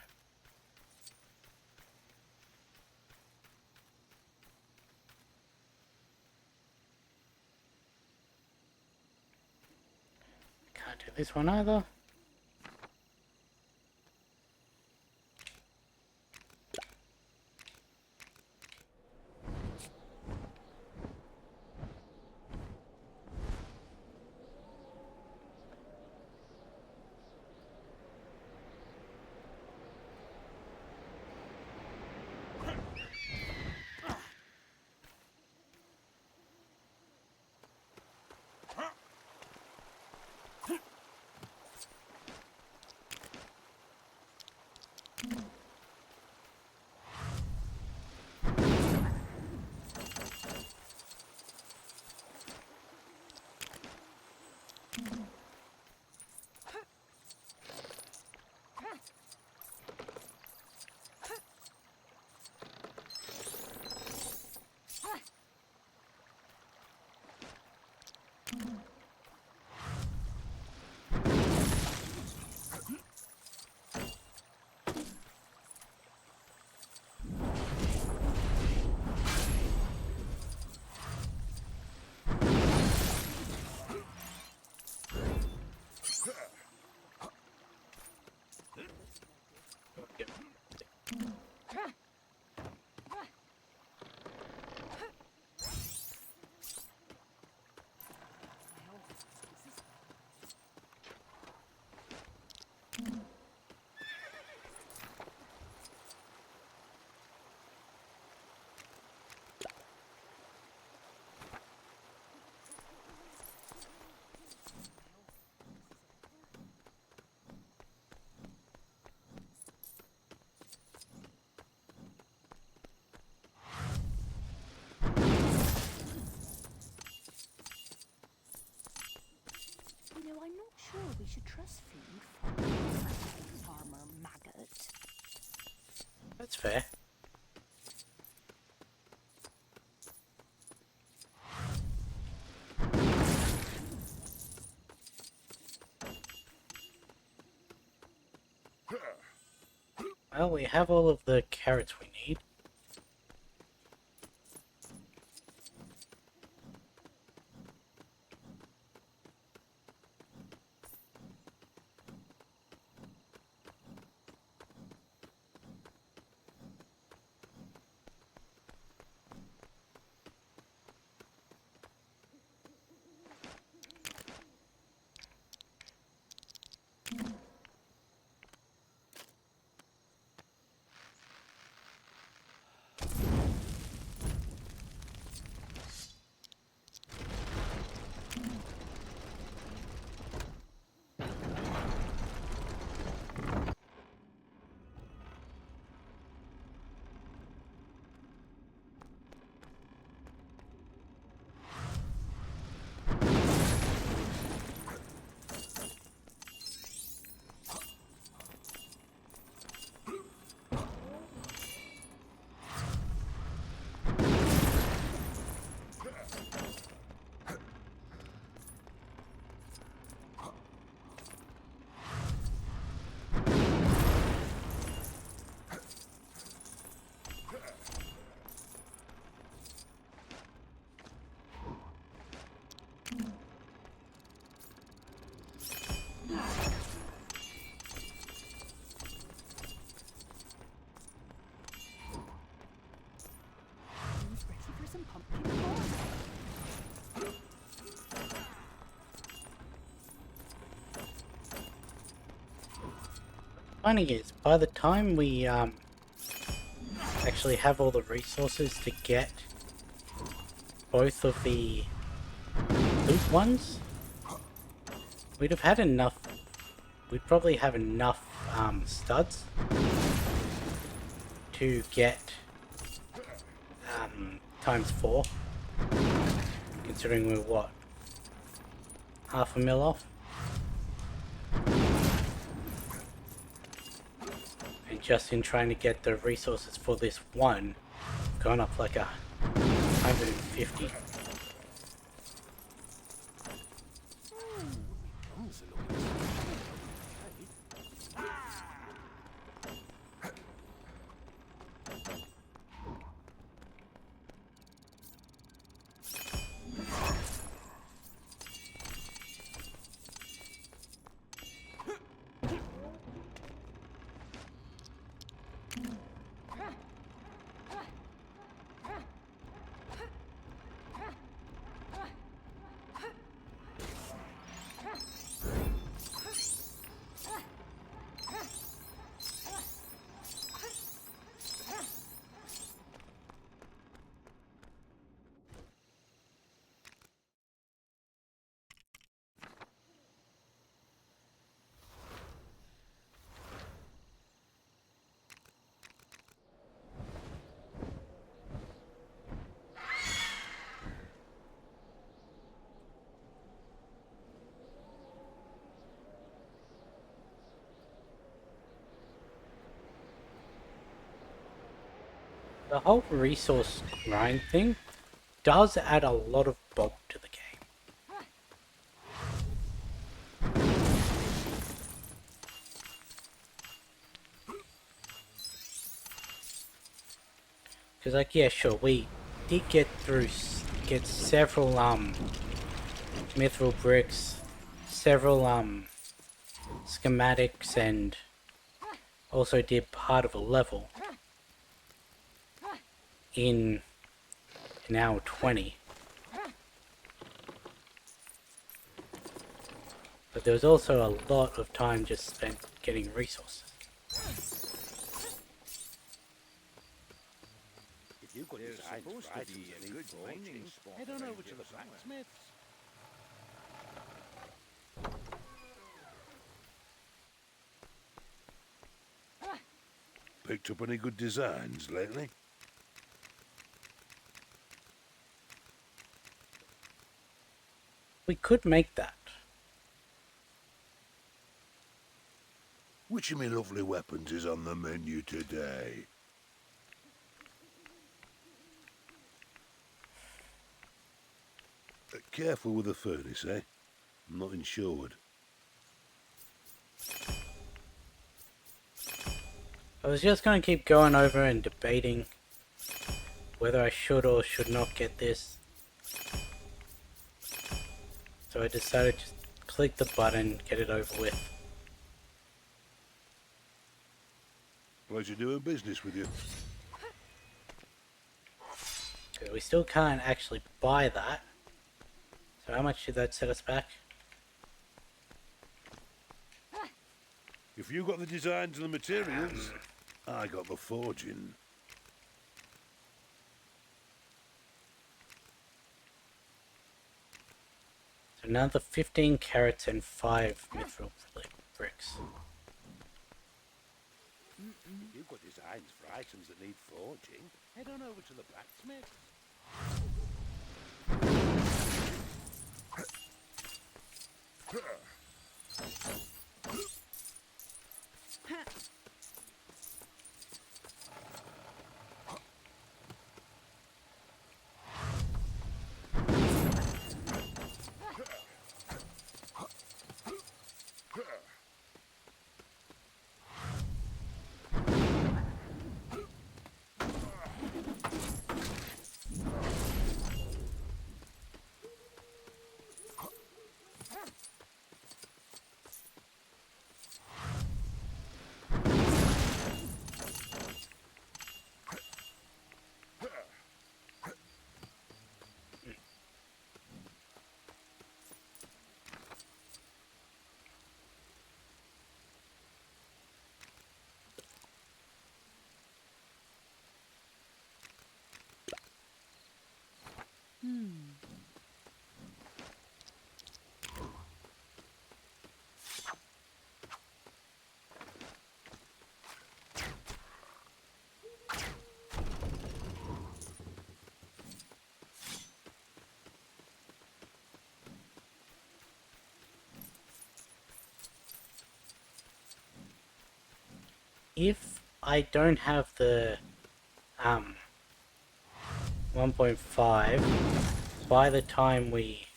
Speaker 1: Can't do this one either.
Speaker 7: You know, I'm not sure we should trust food from Farmer Maggot.
Speaker 1: That's fair. Well, we have all of the carrots we need.
Speaker 7: Who's ready for some pumpkin pie?
Speaker 1: Funny is, by the time we actually have all the resources to get both of the loot ones, we'd have had enough. We'd probably have enough studs to get ×4, considering we're what, $500,000 off, and just in trying to get the resources for this one, gone up like 150. The whole resource grind thing does add a lot of bulk to the game. Because like, yeah, sure, we did get several mithril bricks, several schematics, and also did part of a level in an hour 20. But there was also a lot of time just spent getting resources.
Speaker 6: If you've got
Speaker 3: There's
Speaker 6: designs
Speaker 3: supposed
Speaker 6: for
Speaker 3: to
Speaker 6: items
Speaker 3: be
Speaker 6: that
Speaker 3: a
Speaker 6: need
Speaker 3: good
Speaker 6: forging,
Speaker 3: mining spot
Speaker 6: head on
Speaker 3: around
Speaker 6: over to
Speaker 3: here
Speaker 6: the
Speaker 3: somewhere.
Speaker 6: blacksmiths.
Speaker 8: Picked up any good designs lately?
Speaker 1: We could make that.
Speaker 8: Which of me lovely weapons is on the menu today? Careful with the furnace, eh? I'm not insured.
Speaker 1: I was just going to keep going over and debating whether I should or should not get this. So I decided to just click the button, get it over with.
Speaker 8: Pleasure doing business with you.
Speaker 1: 'Cause we still can't actually buy that. So how much did that set us back?
Speaker 8: If you got the designs and the materials, I got the forging.
Speaker 1: So another 15 carrots and 5 mithril bricks.
Speaker 6: If you've got designs for items that need forging, head on over to the blacksmiths.
Speaker 1: If I don't have the 1.5, by the time we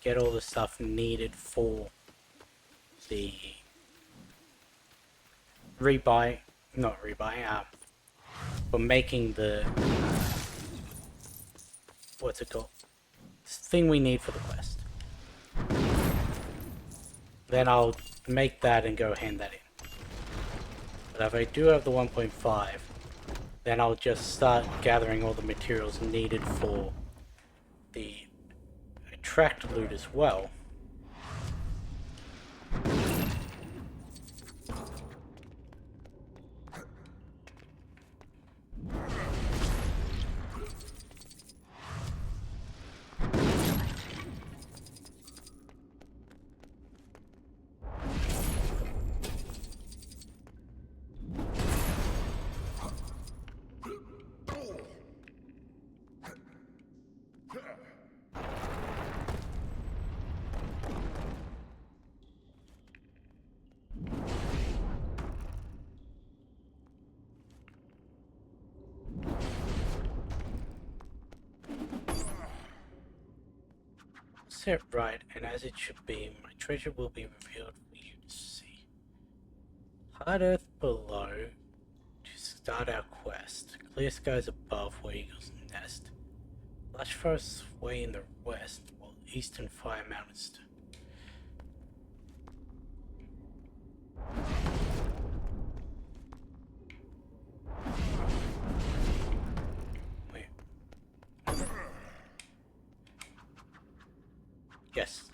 Speaker 1: get all the stuff needed for the for making the what's it called? This thing we need for the quest. Then I'll make that and go hand that in. But if I do have the 1.5, then I'll just start gathering all the materials needed for the attract loot as well. Set right, and as it should be, my treasure will be revealed for you to see. Hard earth below to start our quest. Clear skies above where eagles nest. Lush forests way in the west, while eastern fire mountains Wait. Yes.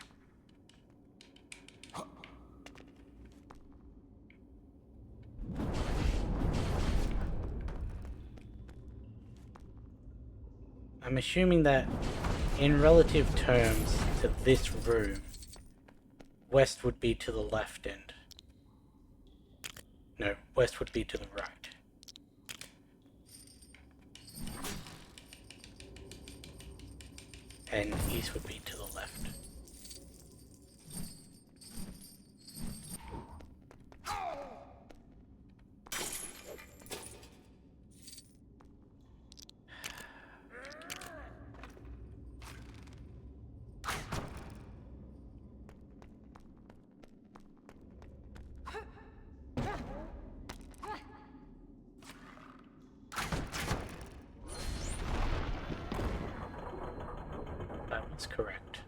Speaker 1: I'm assuming that in relative terms to this room, west would be to the left end. No, west would be to the right. And east would be to the left. That was correct.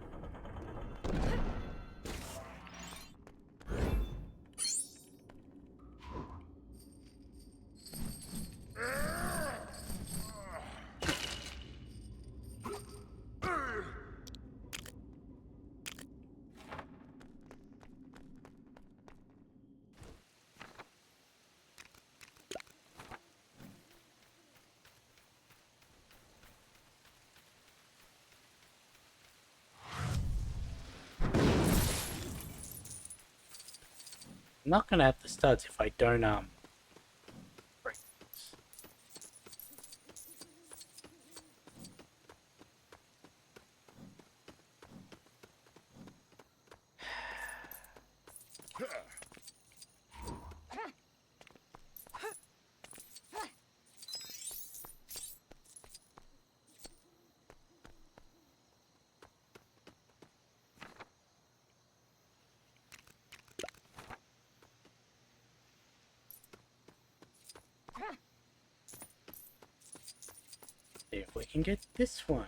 Speaker 1: I'm not gonna have the studs if I don't break this. See if we can get this one.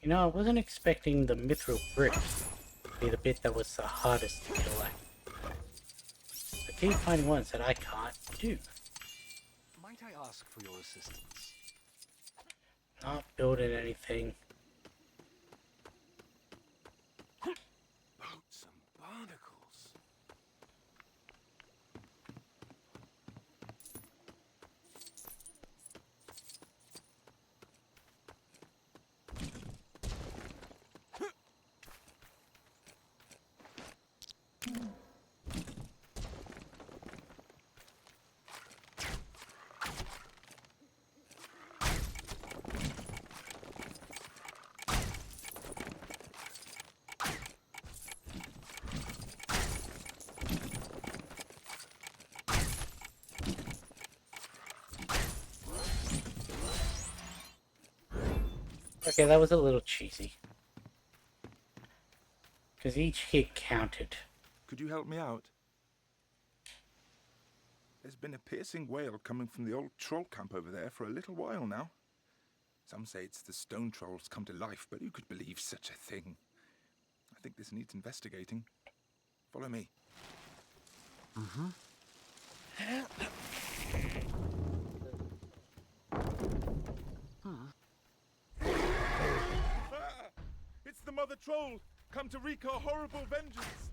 Speaker 1: You know, I wasn't expecting the mithril bricks to be the bit that was the hardest to collect. I keep finding ones that I can't do.
Speaker 2: I ask for your assistance?
Speaker 1: Not building anything.
Speaker 2: Boats and barnacles.
Speaker 1: Okay, that was a little cheesy. Because each hit counted.
Speaker 9: Could you help me out? There's been a piercing wail coming from the old troll camp over there for a little while now. Some say it's the stone trolls come to life, but who could believe such a thing? I think this needs investigating. Follow me.
Speaker 2: Mm-hmm.
Speaker 9: It's the mother troll, come to wreak her horrible vengeance.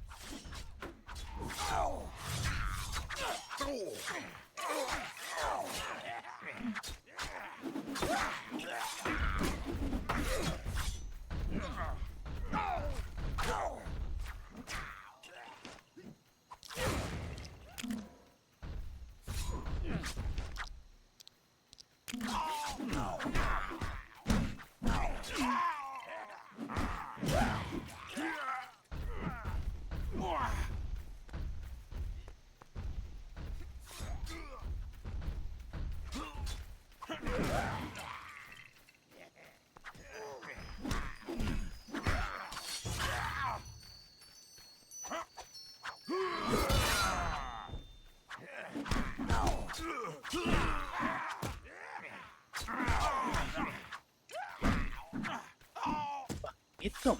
Speaker 1: Get them.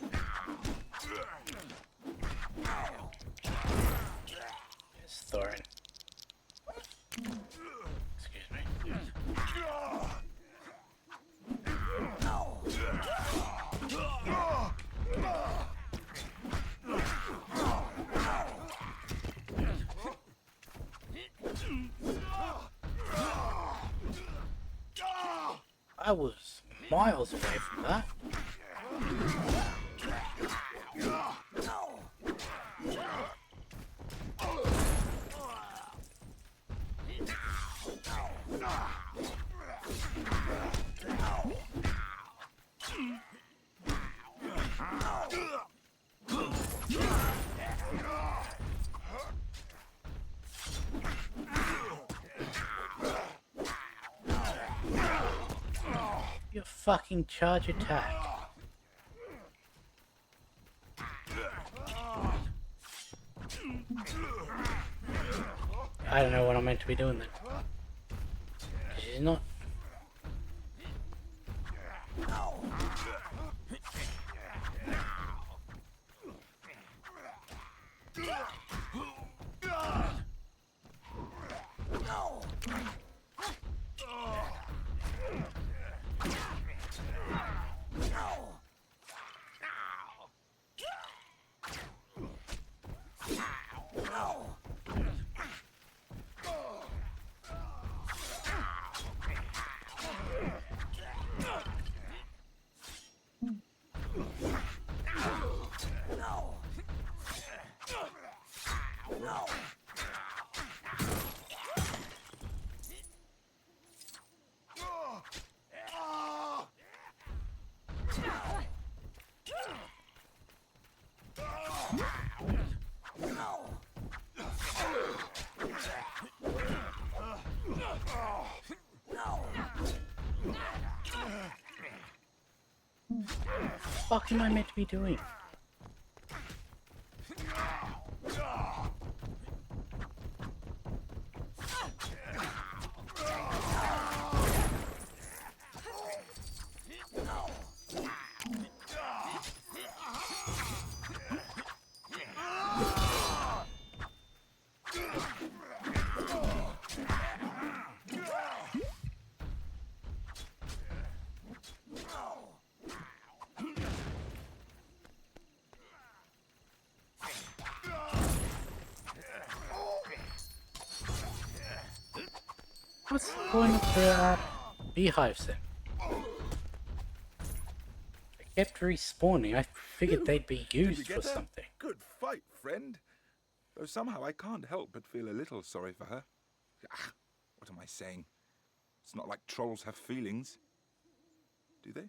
Speaker 1: It's Thorin. Excuse me. I was miles away from that. Your fucking charge attack. I don't know what I'm meant to be doing then. She's not. What the fuck am I meant to be doing? What's the point of the beehives then? They kept respawning. I figured they'd be
Speaker 9: Did we
Speaker 1: used
Speaker 9: get
Speaker 1: for
Speaker 9: her?
Speaker 1: something.
Speaker 9: Good fight, friend. Though somehow I can't help but feel a little sorry for her. Ah, what am I saying? It's not like trolls have feelings. Do they?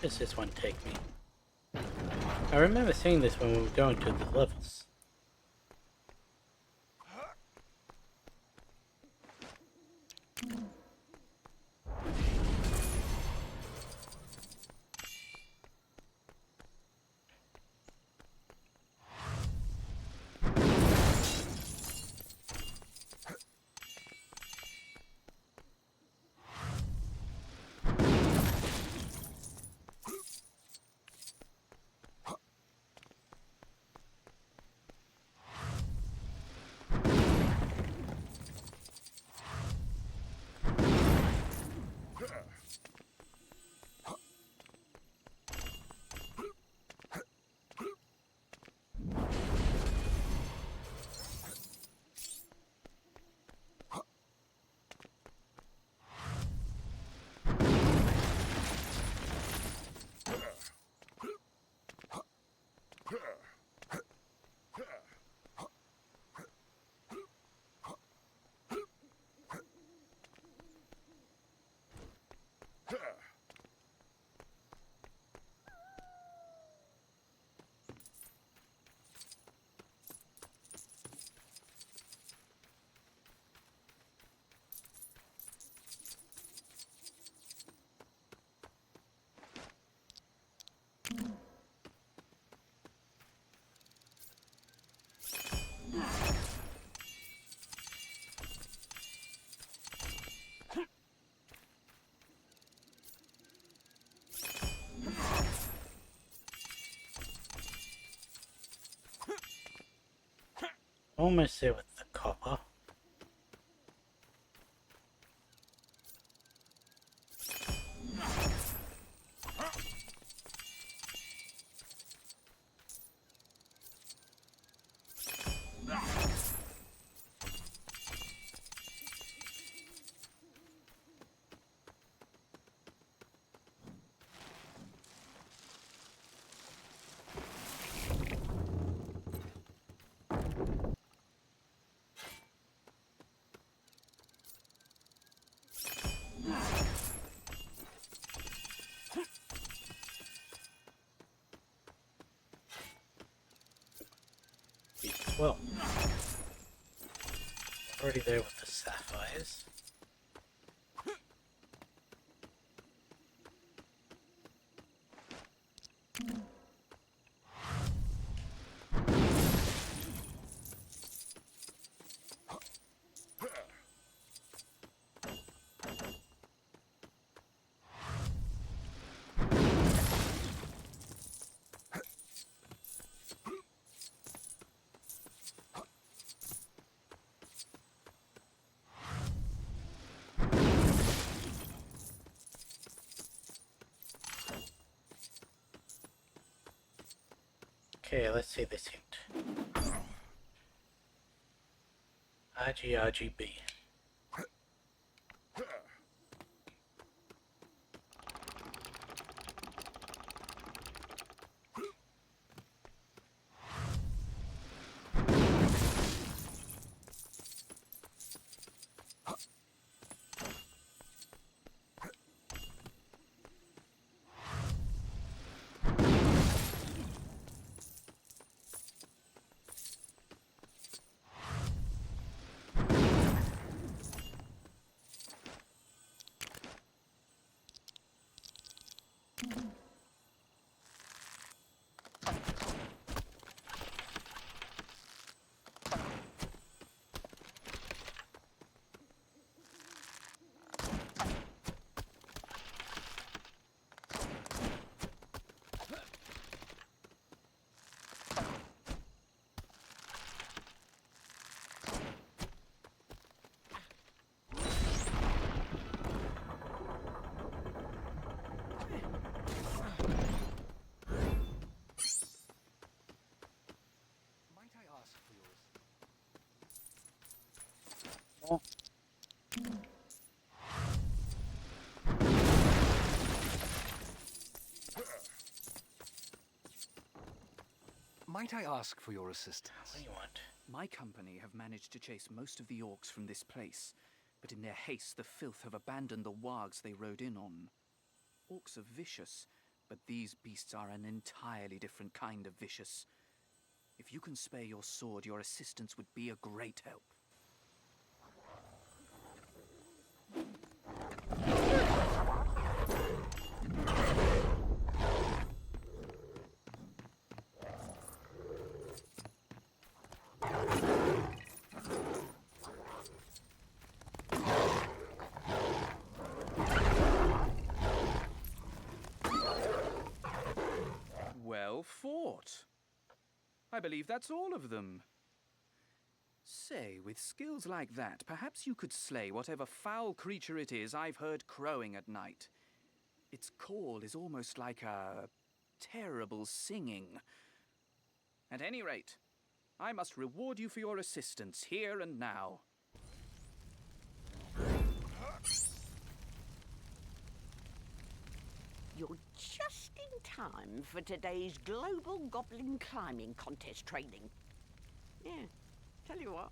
Speaker 1: Where does this one take me? I remember seeing this when we were going to the levels. Almost there with the copper. These as well. Already there with the sapphires. Okay, let's see this hint. RGRGB. more.
Speaker 2: Might I ask for your assistance?
Speaker 1: What do you want?
Speaker 2: My company have managed to chase most of the orcs from this place, but in their haste the filth have abandoned the wargs they rode in on. Orcs are vicious, but these beasts are an entirely different kind of vicious. If you can spare your sword, your assistance would be a great help. Well fought. I believe that's all of them. Say, with skills like that, perhaps you could slay whatever foul creature it is I've heard crowing at night. Its call is almost like a terrible singing. At any rate, I must reward you for your assistance here and now.
Speaker 10: You're just in time for today's Global Goblin Climbing Contest training. Yeah, tell you what,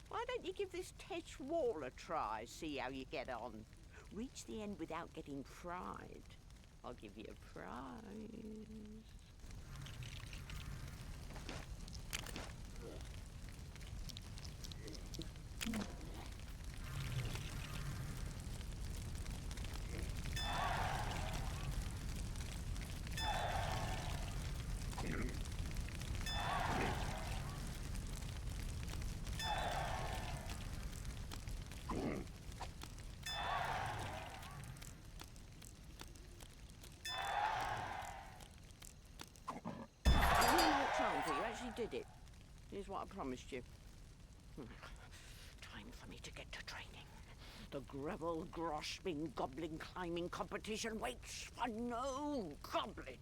Speaker 10: why don't you give this Tesh wall a try, see how you get on? Reach the end without getting fried. I'll give you a prize. Did it. Here's what I promised you. Time for me to get to training. The Gravel Groshing Goblin Climbing Competition waits for no goblin.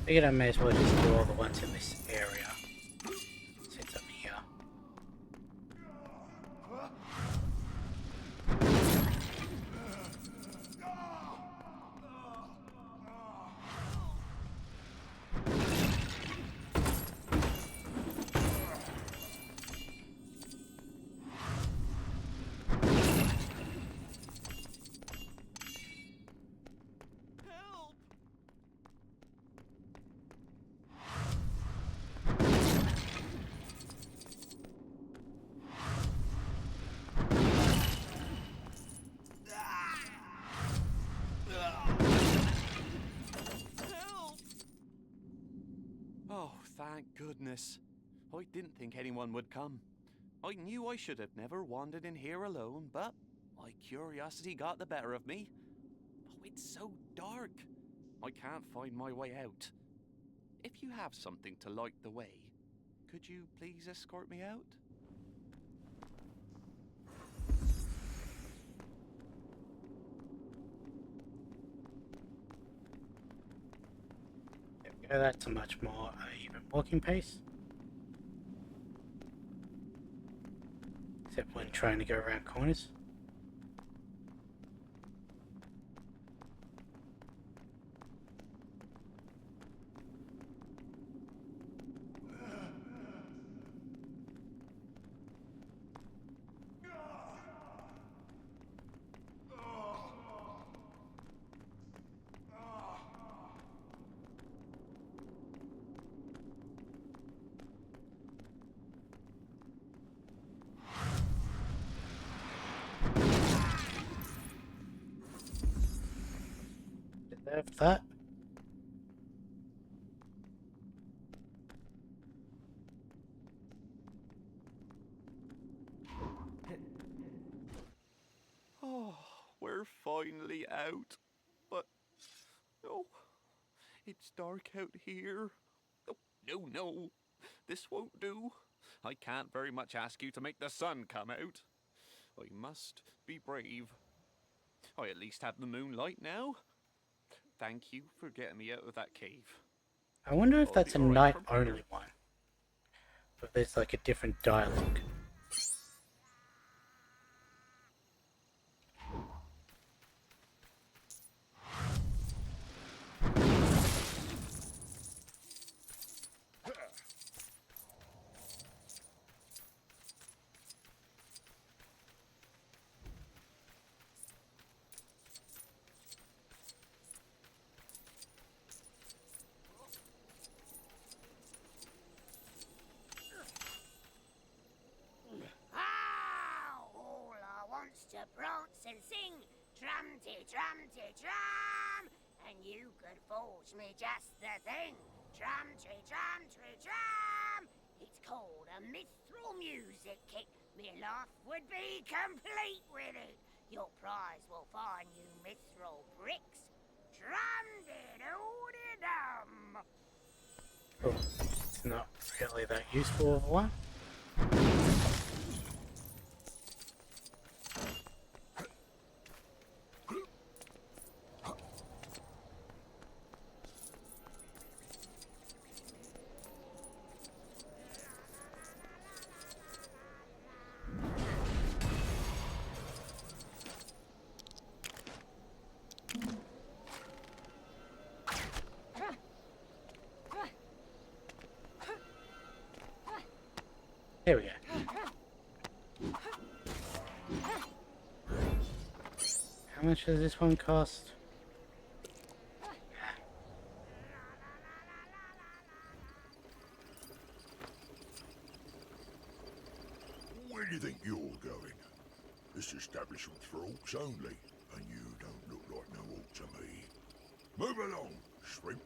Speaker 1: Figured I may as well just do all the ones in this area, since I'm here.
Speaker 2: Oh, thank goodness. I didn't think anyone would come. I knew I should have never wandered in here alone, but my curiosity got the better of me. Oh, it's so dark. I can't find my way out. If you have something to light the way, could you please escort me out?
Speaker 1: Yeah, that's a much more even walking pace. Except when trying to go around corners. Deserve that.
Speaker 11: Oh, we're finally out. But, oh, it's dark out here. Oh, no, no, this won't do. I can't very much ask you to make the sun come out. I must be brave. I at least have the moonlight now. Thank you for getting me out of that cave.
Speaker 1: I wonder if
Speaker 11: I'll
Speaker 1: that's
Speaker 11: be
Speaker 1: a
Speaker 11: all right
Speaker 1: night
Speaker 11: from
Speaker 1: only
Speaker 11: here.
Speaker 1: one. But there's like a different dialogue.
Speaker 12: Ah, all I want's to prance and sing, trum-ti-trum-ti-trum, and you could forge me just the thing, trum-ti-trum-ti-trum. It's called a mithril music kick. Me life would be complete with it. Your prize will find you mithril bricks. Drum-di-doo-di-dum.
Speaker 1: Oh, it's not really that useful of one. There we go. How much does this one cost?
Speaker 6: Where do you think you're going? This establishment's for orcs only, and you don't look like no orc to me. Move along, shrimp.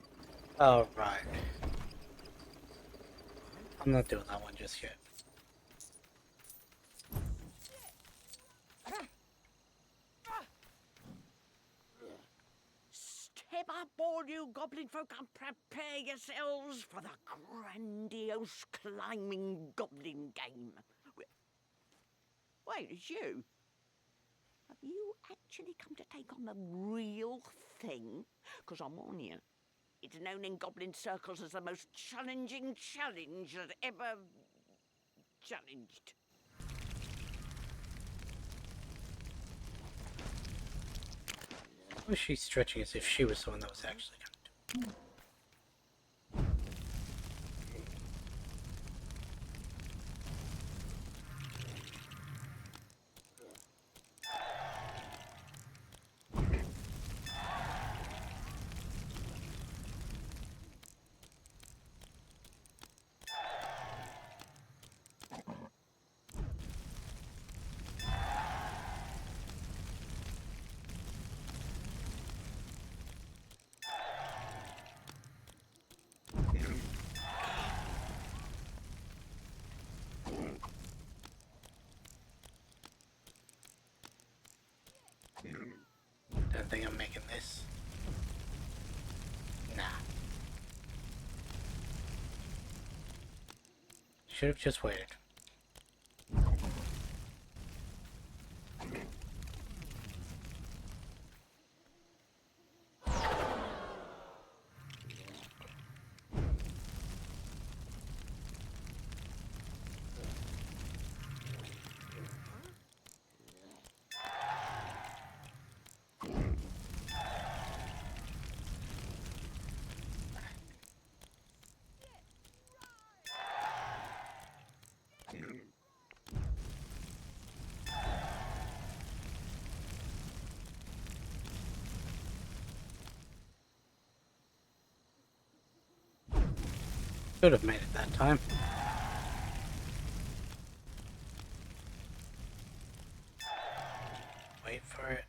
Speaker 1: Oh, right. I'm not doing that one just yet.
Speaker 10: Step up, all you goblin folk, and prepare yourselves for the grandiose climbing goblin game. Wait, it's you? Have you actually come to take on the real thing? Because I'm on you. It's known in goblin circles as the most challenging challenge that ever challenged.
Speaker 1: Was she stretching as if she was the one that was actually going to do it? Don't think I'm making this. Nah. Should have just waited. Could have made it that time. Wait for it.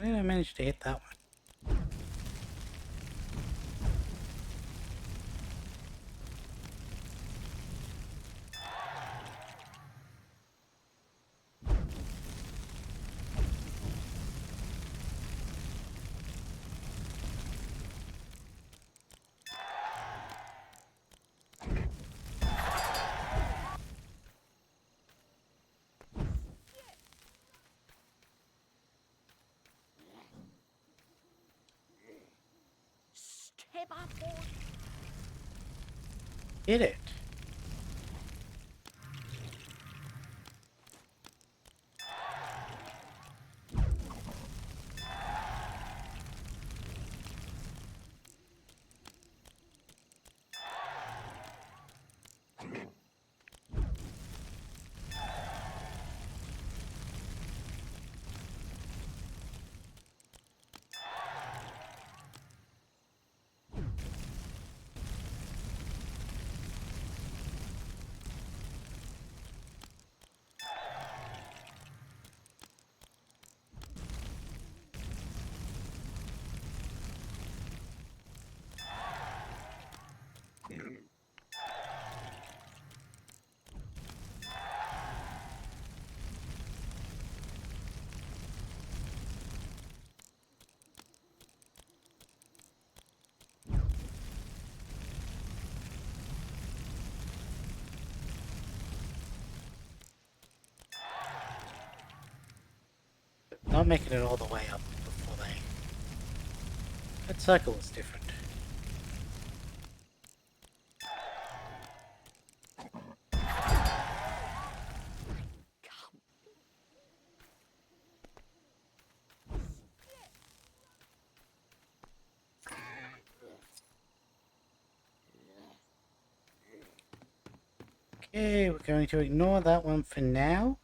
Speaker 1: How did I manage to hit that one?
Speaker 10: Step up, boy.
Speaker 1: Hit it. Not making it all the way up before they... That circle is different. Okay, we're going to ignore that one for now.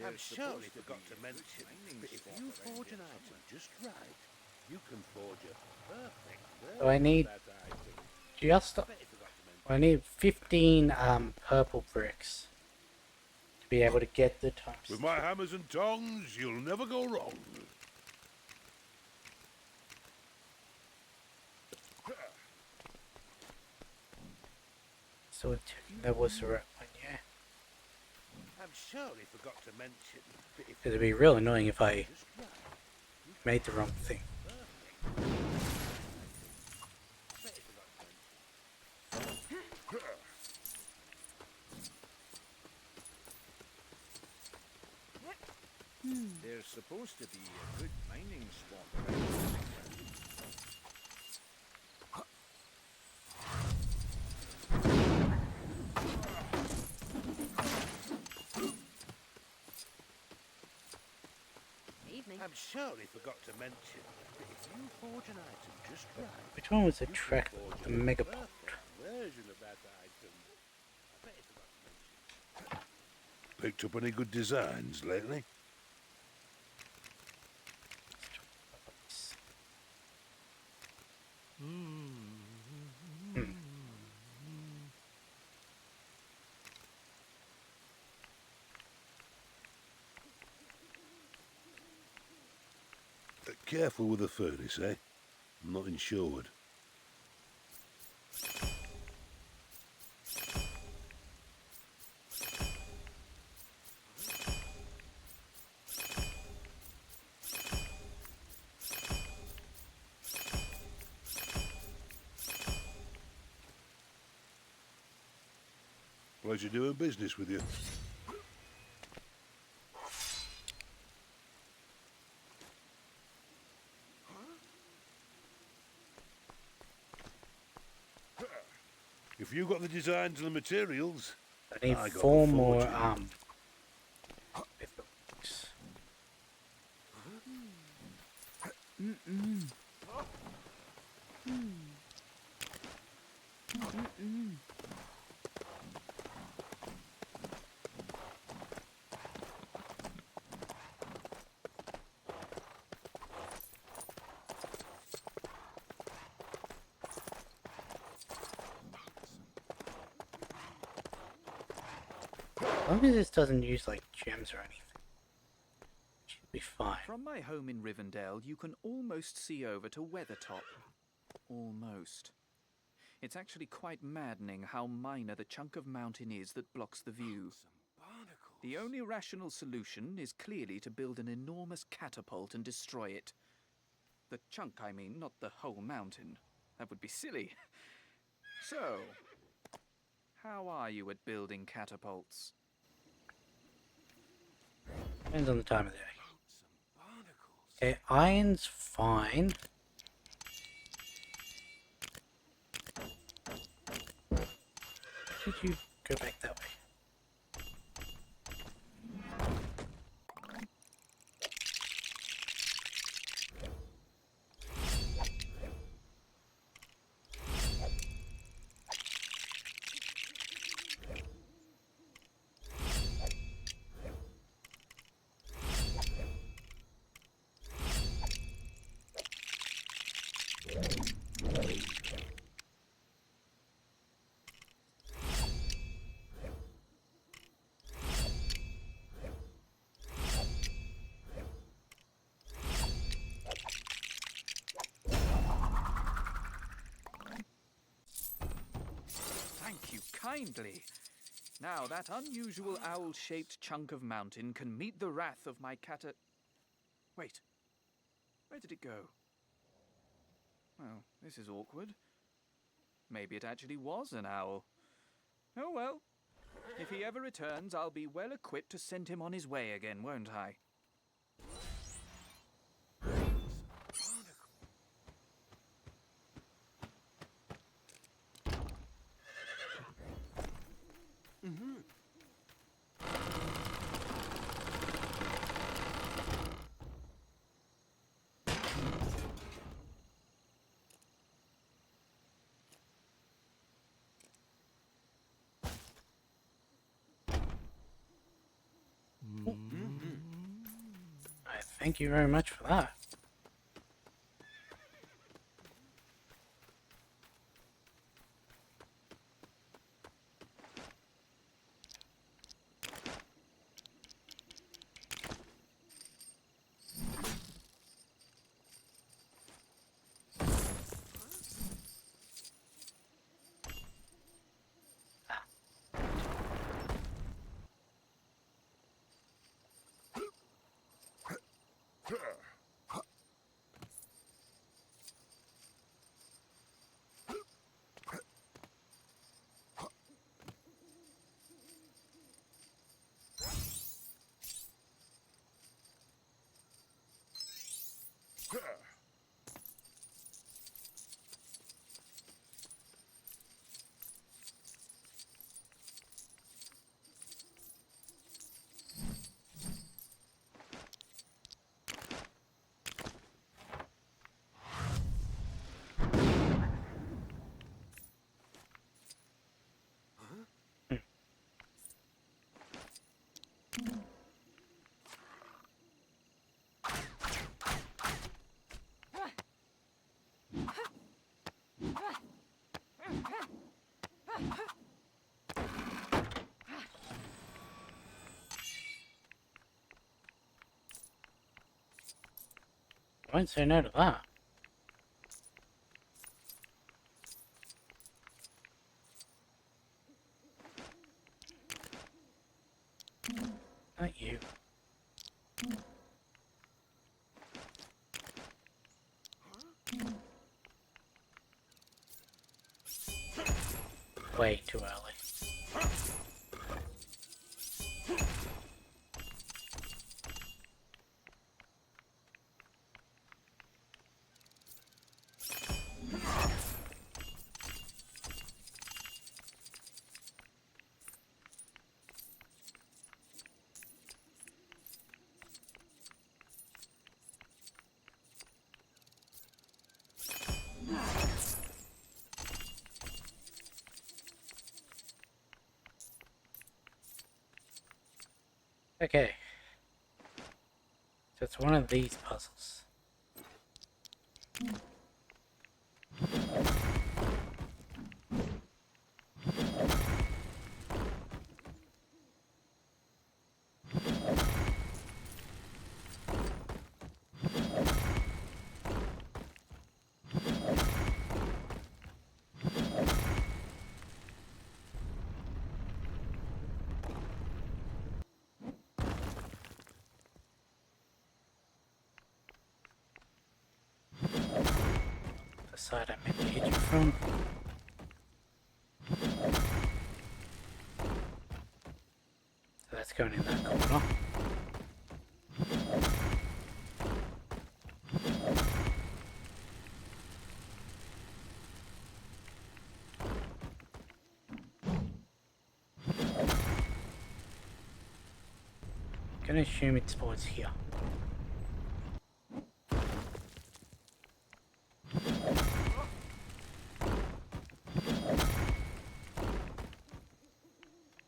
Speaker 6: I'm surely forgot to mention that if you forge an item just right, you can forge a perfect
Speaker 1: So I need
Speaker 6: version of that item.
Speaker 1: just...
Speaker 6: I bet you forgot to mention.
Speaker 1: I need 15 purple bricks to be able to get the times.
Speaker 8: With my hammers and tongs, you'll never go wrong.
Speaker 1: So that was the right one, yeah.
Speaker 6: I'm surely forgot to mention that if
Speaker 1: It'd be real annoying if I made the wrong thing.
Speaker 3: There's supposed to be a good mining spot around here.
Speaker 10: Evening.
Speaker 6: I'm surely forgot to mention that if you forge an item just right,
Speaker 1: Which one was the
Speaker 6: you can
Speaker 1: track?
Speaker 6: forge
Speaker 1: The
Speaker 6: a
Speaker 1: mega pot.
Speaker 6: perfect version of that item. I bet you forgot to mention.
Speaker 8: Picked up any good designs lately? careful with the furnace, eh? I'm not insured. Pleasure doing business with you. If you got the designs and the materials,
Speaker 1: I need
Speaker 8: I got
Speaker 1: 4
Speaker 8: the
Speaker 1: more
Speaker 8: fortune.
Speaker 1: bricks. As long as this doesn't use like gems or anything, should be fine.
Speaker 2: From my home in Rivendell, you can almost see over to Weathertop. Almost. It's actually quite maddening how minor the chunk of mountain is that blocks the view. The only rational solution is clearly to build an enormous catapult and destroy it. The chunk, I mean, not the whole mountain. That would be silly. So, how are you at building catapults?
Speaker 1: Depends on the time of day. Okay, iron's fine. Did you go back that way?
Speaker 2: Thank you kindly. Now, that unusual owl-shaped chunk of mountain can meet the wrath of my Wait. Where did it go? Well, this is awkward. Maybe it actually was an owl. Oh well. If he ever returns, I'll be well equipped to send him on his way again, won't I?
Speaker 1: Thank you very much for that. won't say no to that. Not you. Way too early. Okay. So it's one of these puzzles. The side I meant to hit you from. So that's going in that corner. I'm gonna assume it spawns here.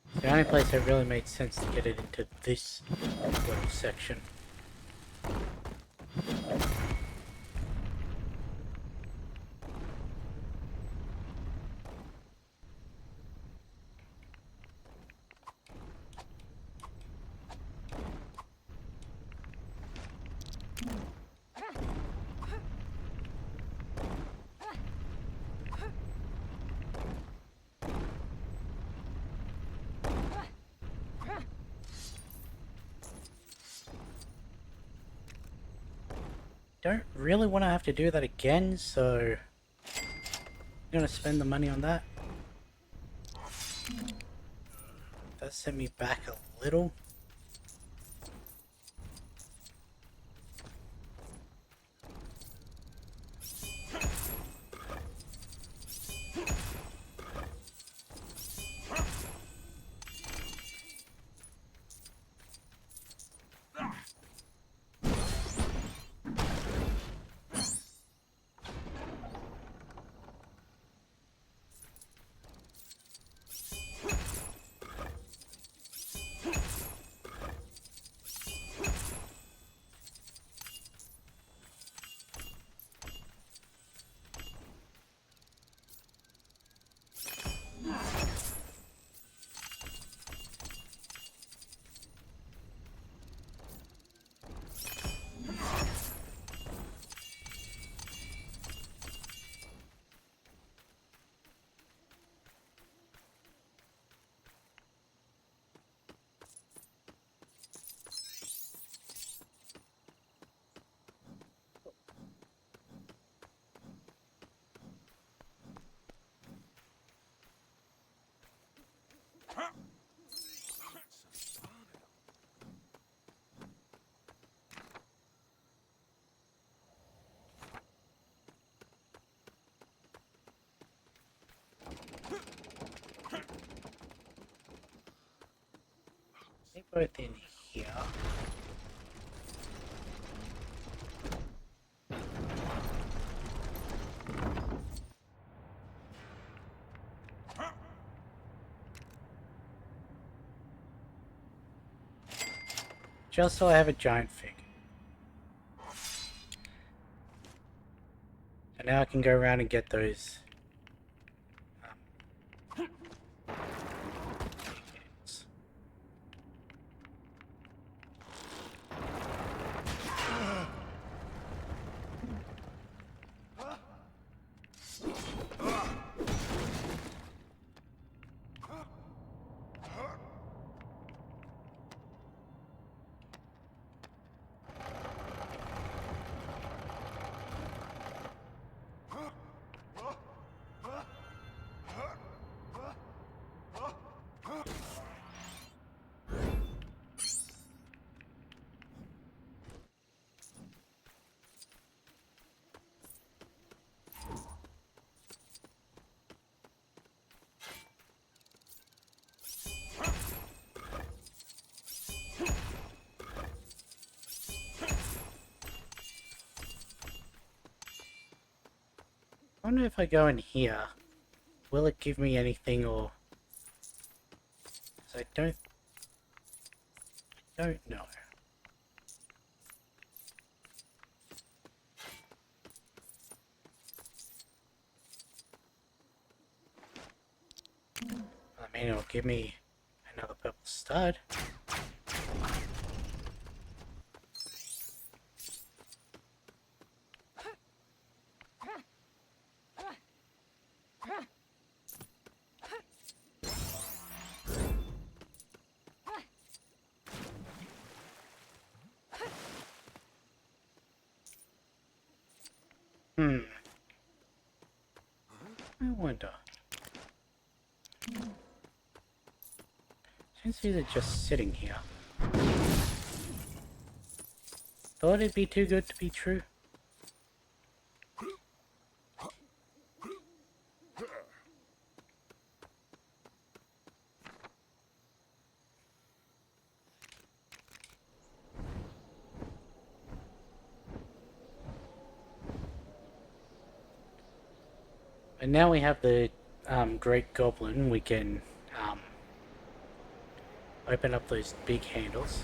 Speaker 1: It's the only place that really made sense to get it into this little section. Don't really want to have to do that again, so I'm gonna spend the money on that. That sent me back a little. They both in here. Just so I have a giant fig. And now I can go around and get those. wonder if I go in here, will it give me anything or... 'cause I don't know. I mean, it'll give me another purple stud. I wonder. Seems these are just sitting here. Thought it'd be too good to be true. And now we have the Great Goblin, we can open up those big handles.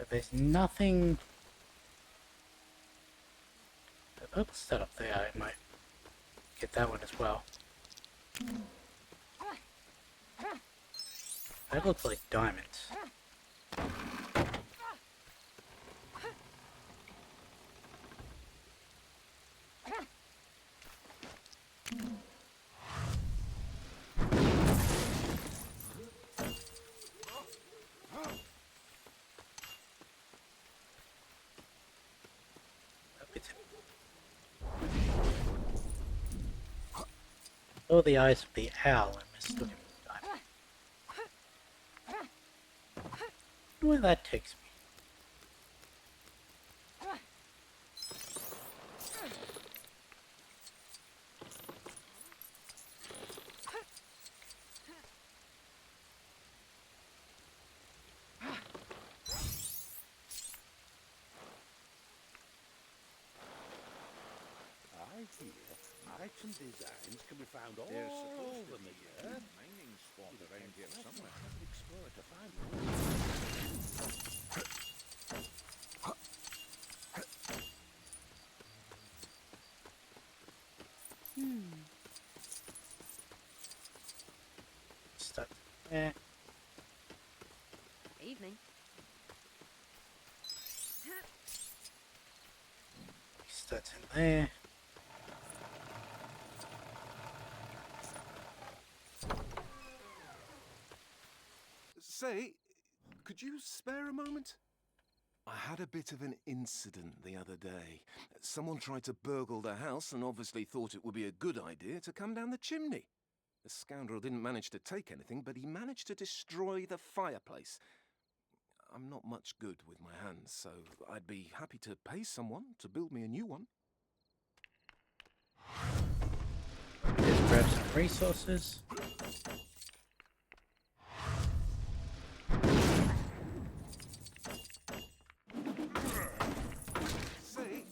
Speaker 1: There's nothing... The purple stud up there, I might get that one as well. That looks like diamonds. Oh, the eyes of the owl, I missed looking at the diamond. Where that takes me.
Speaker 6: I hear item designs can be found all
Speaker 3: There's supposed
Speaker 6: over
Speaker 3: to be
Speaker 6: the
Speaker 3: a
Speaker 6: earth.
Speaker 3: mining spot around here somewhere.
Speaker 6: Explore to find
Speaker 1: Stuck there.
Speaker 7: Evening.
Speaker 1: Studs in there.
Speaker 13: Say, could you spare a moment? I had a bit of an incident the other day. Someone tried to burgle the house and obviously thought it would be a good idea to come down the chimney. The scoundrel didn't manage to take anything, but he managed to destroy the fireplace. I'm not much good with my hands, so I'd be happy to pay someone to build me a new one.
Speaker 1: Just grab some resources.
Speaker 13: Say,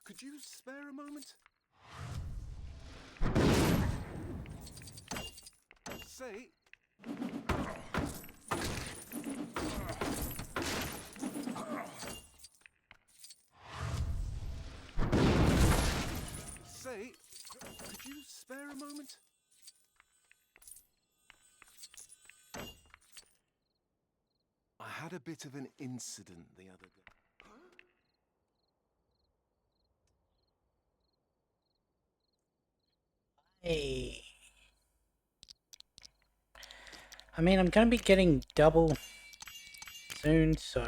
Speaker 13: could you spare a moment? Say... Say, could you spare a moment? I had a bit of an incident the other day.
Speaker 1: Hey. I mean, I'm gonna be getting double soon, so...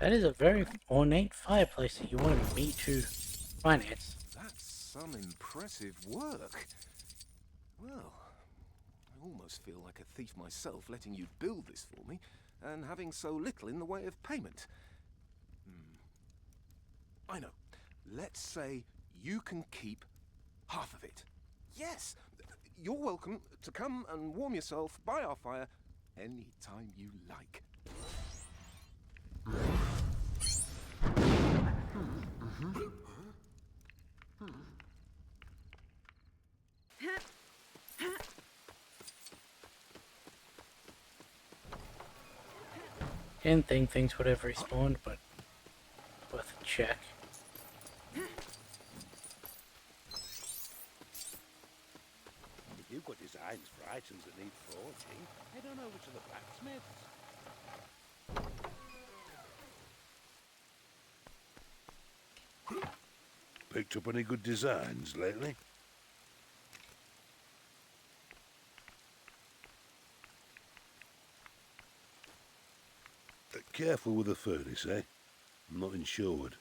Speaker 1: That is a very ornate fireplace that you wanted me to finance.
Speaker 13: That's some impressive work. Well, I almost feel like a thief myself letting you build this for me and having so little in the way of payment. I know. Let's say you can keep half of it. Yes, you're welcome to come and warm yourself by our fire any time you like.
Speaker 1: Didn't think things would have respawned, but worth a check.
Speaker 6: If you've got designs for items that need forging, head on over to the blacksmiths.
Speaker 8: Picked up any good designs lately? Careful with the furnace, eh? I'm not insured.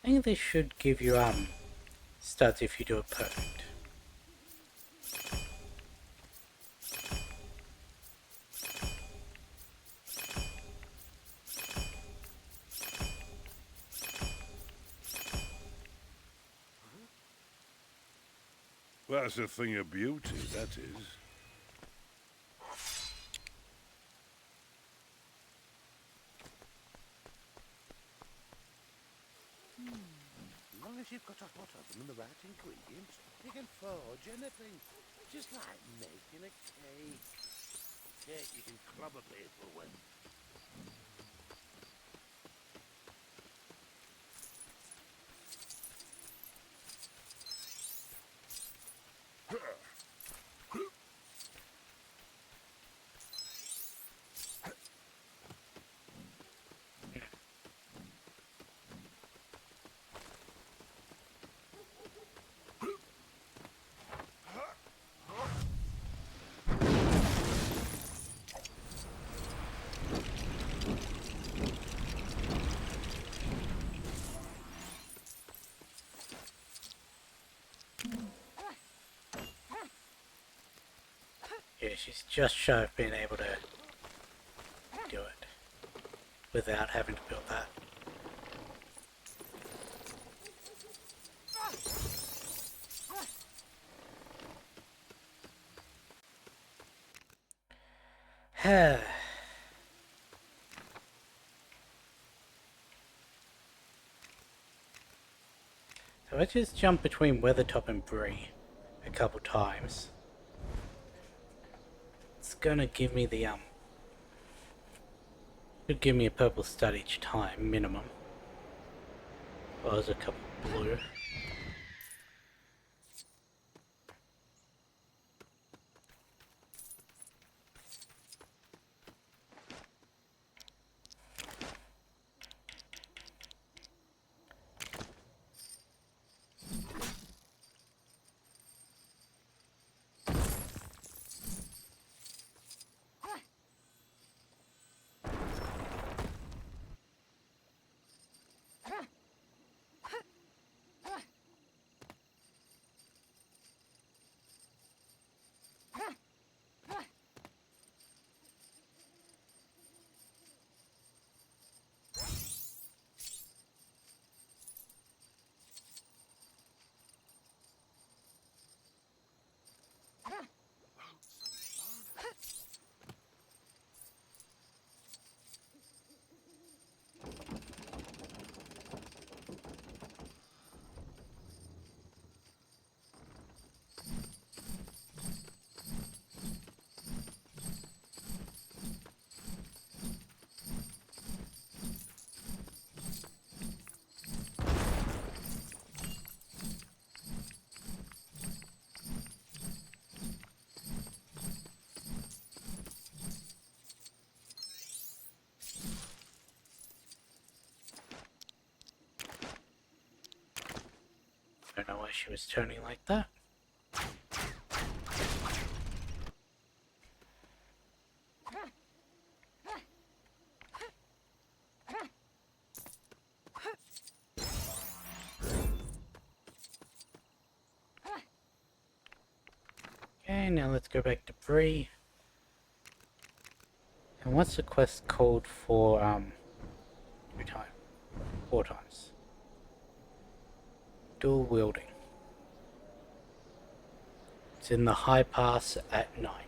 Speaker 1: I think they should give you studs if you do it perfect.
Speaker 8: That's a thing of beauty, that is.
Speaker 6: As long as you've got a hot oven and the right ingredients, you can forge anything. Just like making a cake. Cake you can clobber people with.
Speaker 1: Yeah, she's just shy of being able to do it without having to build that. So I just jumped between Weathertop and Bree a couple times. It's gonna give me the could give me a purple stud each time, minimum. Well, there's a couple blue. don't know why she was turning like that. Okay, now let's go back to Bree. And what's the quest called for, 4 times. Dual wielding. It's in the high pass at night.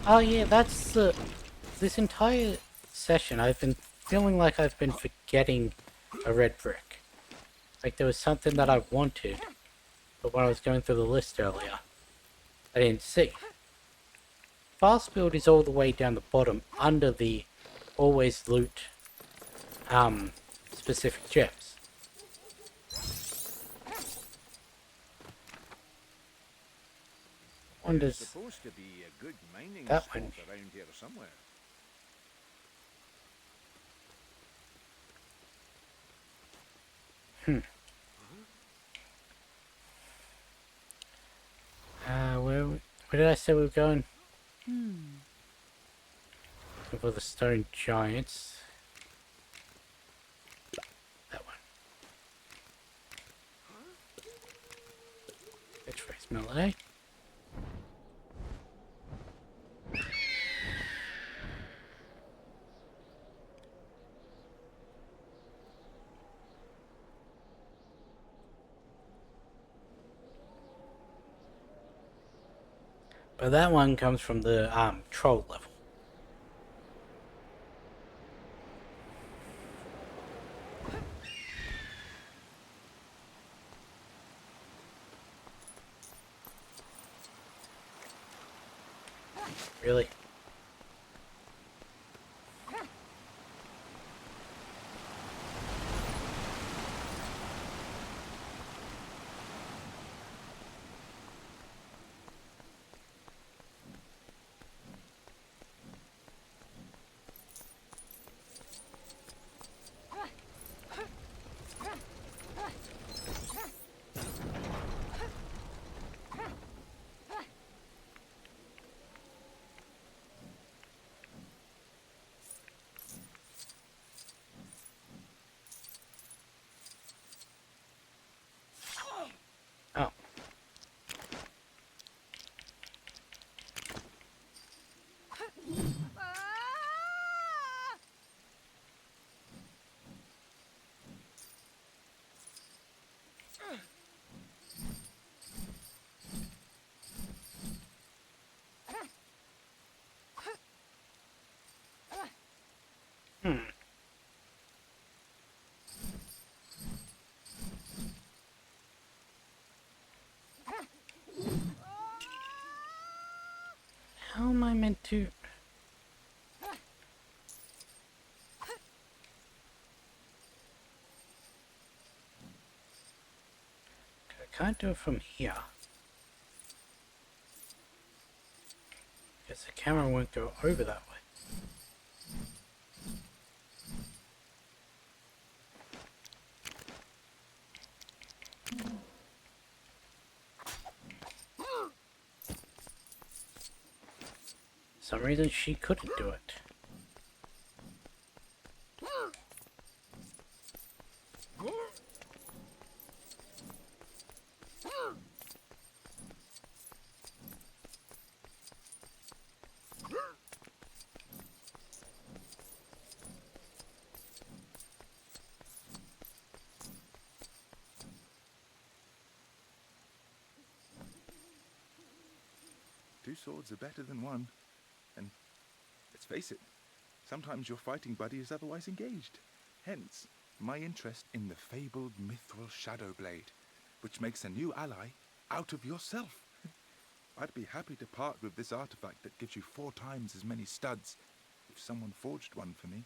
Speaker 1: Oh yeah, that's this entire session I've been feeling like I've been forgetting a red brick. Like there was something that I wanted, but when I was going through the list earlier, I didn't see. Fast build is all the way down the bottom under the always loot specific gems.
Speaker 3: There's supposed to be a good mining
Speaker 1: that
Speaker 3: spot
Speaker 1: one
Speaker 3: around here somewhere.
Speaker 1: Where did I say we were going? Looking for the stone giants. That one. Catchphrase melody. But that one comes from the troll level. Really? Oh. How am I meant to... I can't do it from here. Because the camera won't go over that way. For some reason she couldn't do it.
Speaker 9: Two swords are better than one. And let's face it, sometimes your fighting buddy is otherwise engaged. Hence, my interest in the fabled mithril shadow blade, which makes a new ally out of yourself. I'd be happy to part with this artifact that gives you 4 times as many studs if someone forged one for me.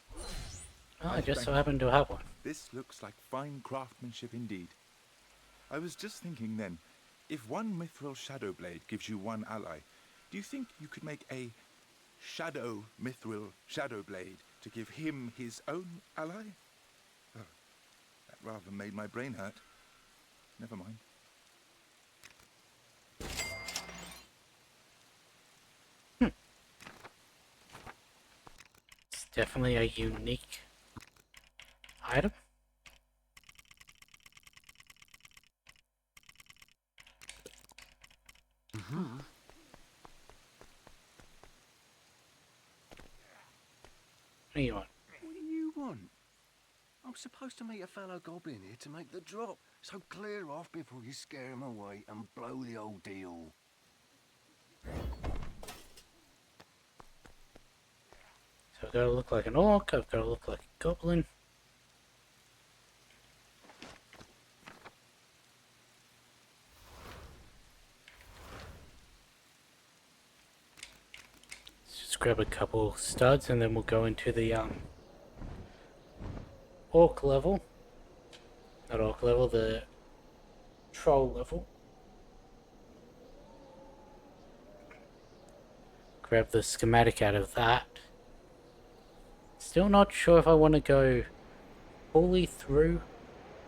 Speaker 1: Oh, I just so happen to have one.
Speaker 9: This looks like fine craftsmanship indeed. I was just thinking then, if one mithril shadow blade gives you 1 ally, do you think you could make a shadow mithril shadow blade to give him his own ally? Oh, that rather made my brain hurt. Never mind.
Speaker 1: It's definitely a unique item. What do you want?
Speaker 6: What do you want? I'm supposed to meet a fellow goblin here to make the drop, so clear off before you scare him away and blow the old deal.
Speaker 1: So I've got to look like an orc, I've got to look like a goblin. Let's just grab a couple studs and then we'll go into the orc level. Not orc level, the troll level. Grab the schematic out of that. Still not sure if I want to go fully through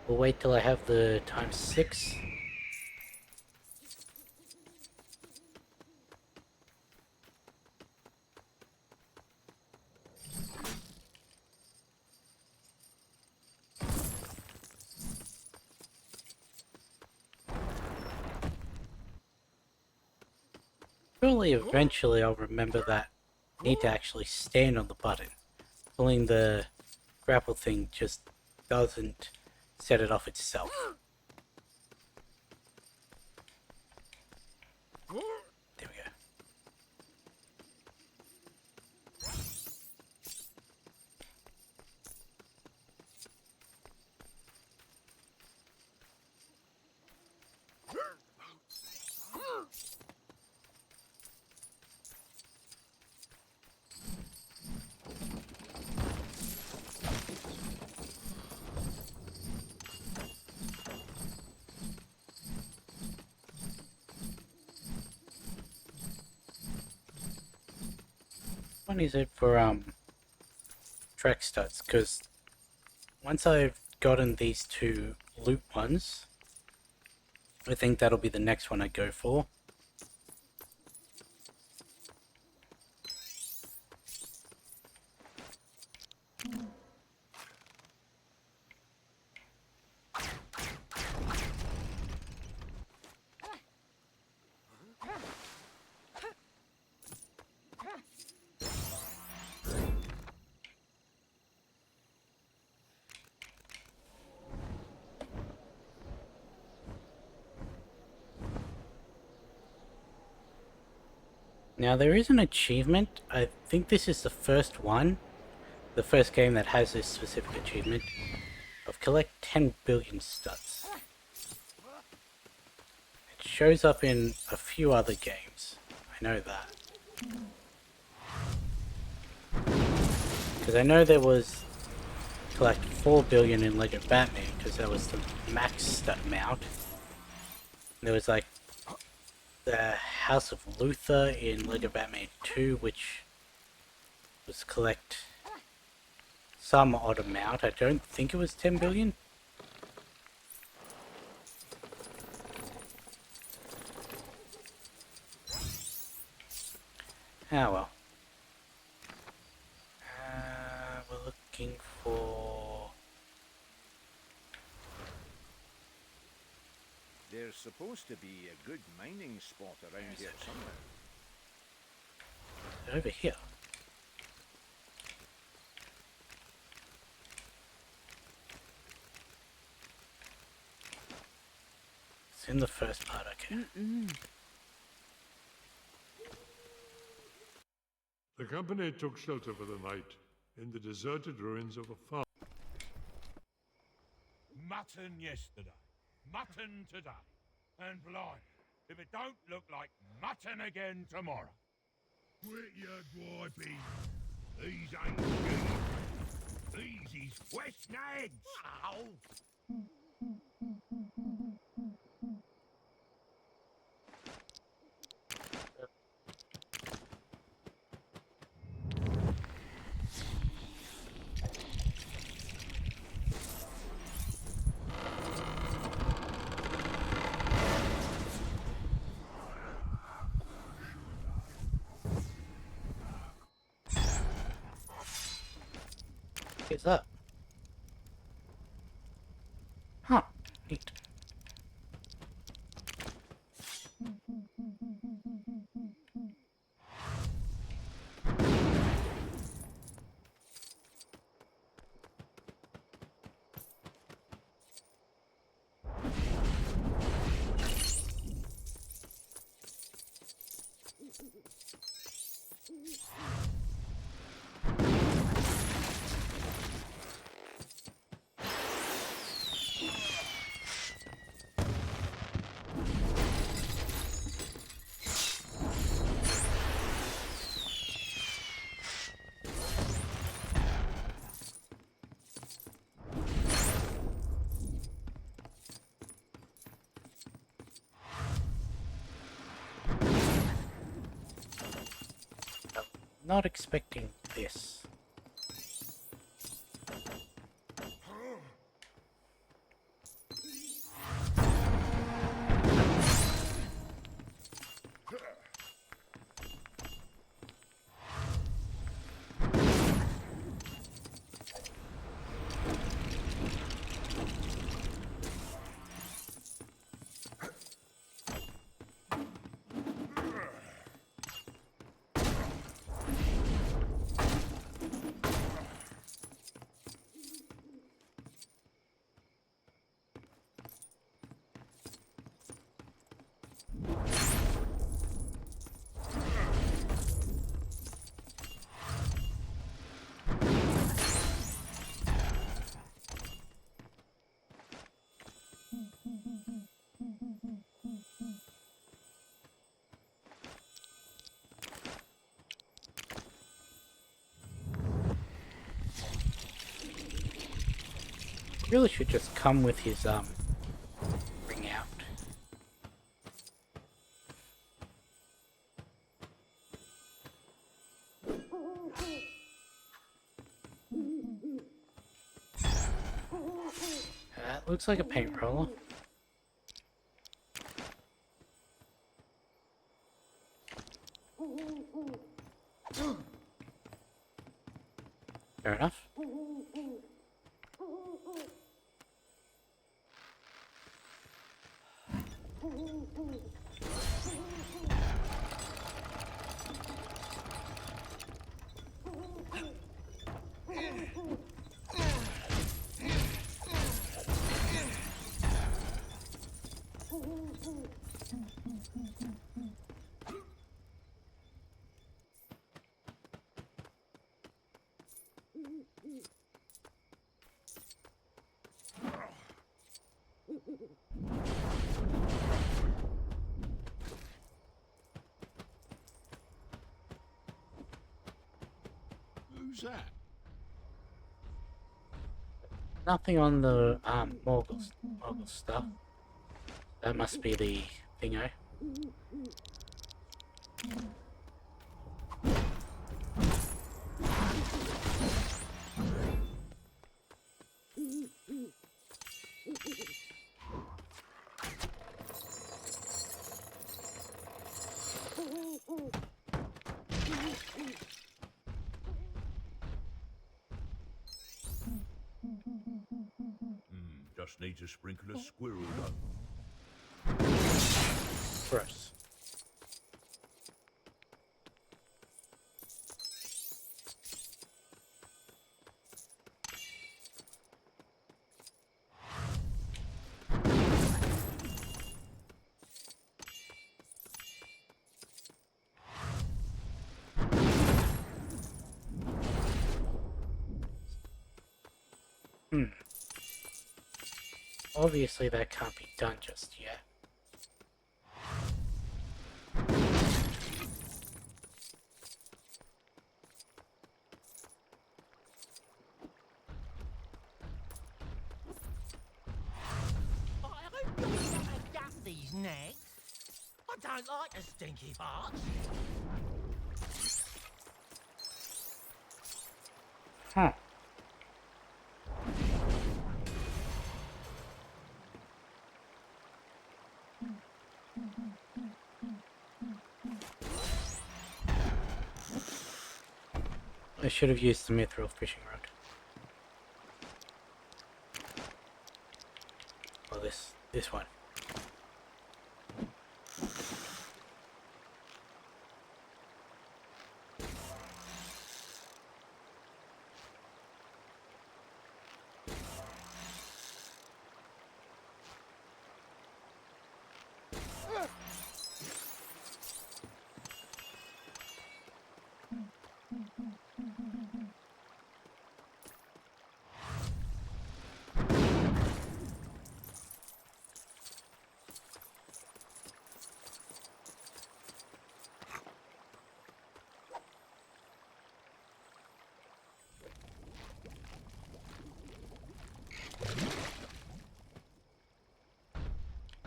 Speaker 1: or wait till I have the ×6. Surely eventually I'll remember that I need to actually stand on the button. Pulling the grapple thing just doesn't set it off itself. There we go. What is it for trek studs? Because once I've gotten these 2 loot ones, I think that'll be the next one I go for. Now there is an achievement, I think this is the first one, the first game that has this specific achievement, of collect 10 billion studs. It shows up in a few other games, I know that. Because I know there was collect 4 billion in Lego Batman, because that was the max stud amount. There was like the House of Luther in Lego Batman 2, which was collect some odd amount. I don't think it was 10 billion. Ah well. We're looking for...
Speaker 3: There's supposed to be a good mining spot around here somewhere.
Speaker 1: over here. It's in the first part, okay.
Speaker 14: The company took shelter for the night in the deserted ruins of a farm.
Speaker 4: Mutton yesterday, mutton today, and blind.
Speaker 14: if it don't look like mutton again tomorrow.
Speaker 8: Quit your griping. These ain't good. These is fresh nags.
Speaker 1: What's up? Huh. Neat. Not expecting this. Really should just come with his ring out. Looks like a paint roller. Fair enough.
Speaker 8: Who's that?
Speaker 1: Nothing on the Morgul stuff. That must be the thingo.
Speaker 8: Just needs a sprinkle of squirrel dung.
Speaker 1: Gross. Obviously that can't be done just yet.
Speaker 4: eggs? I don't like a stinky fart.
Speaker 1: Huh. I should have used the mithril fishing rod. Well, this one.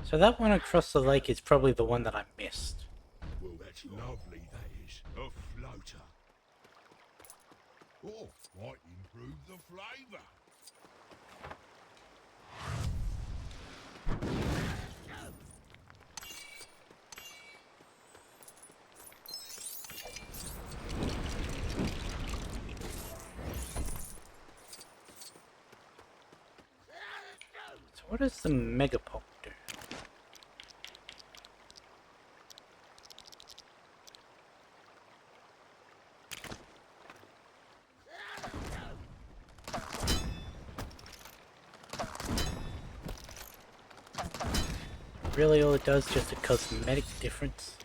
Speaker 1: So that one across the lake is probably the one that I missed.
Speaker 8: Well, that's lovely, that is. A floater. Oh, might improve the flavour.
Speaker 1: So what does the megapop do? Really all it does is just a cosmetic difference?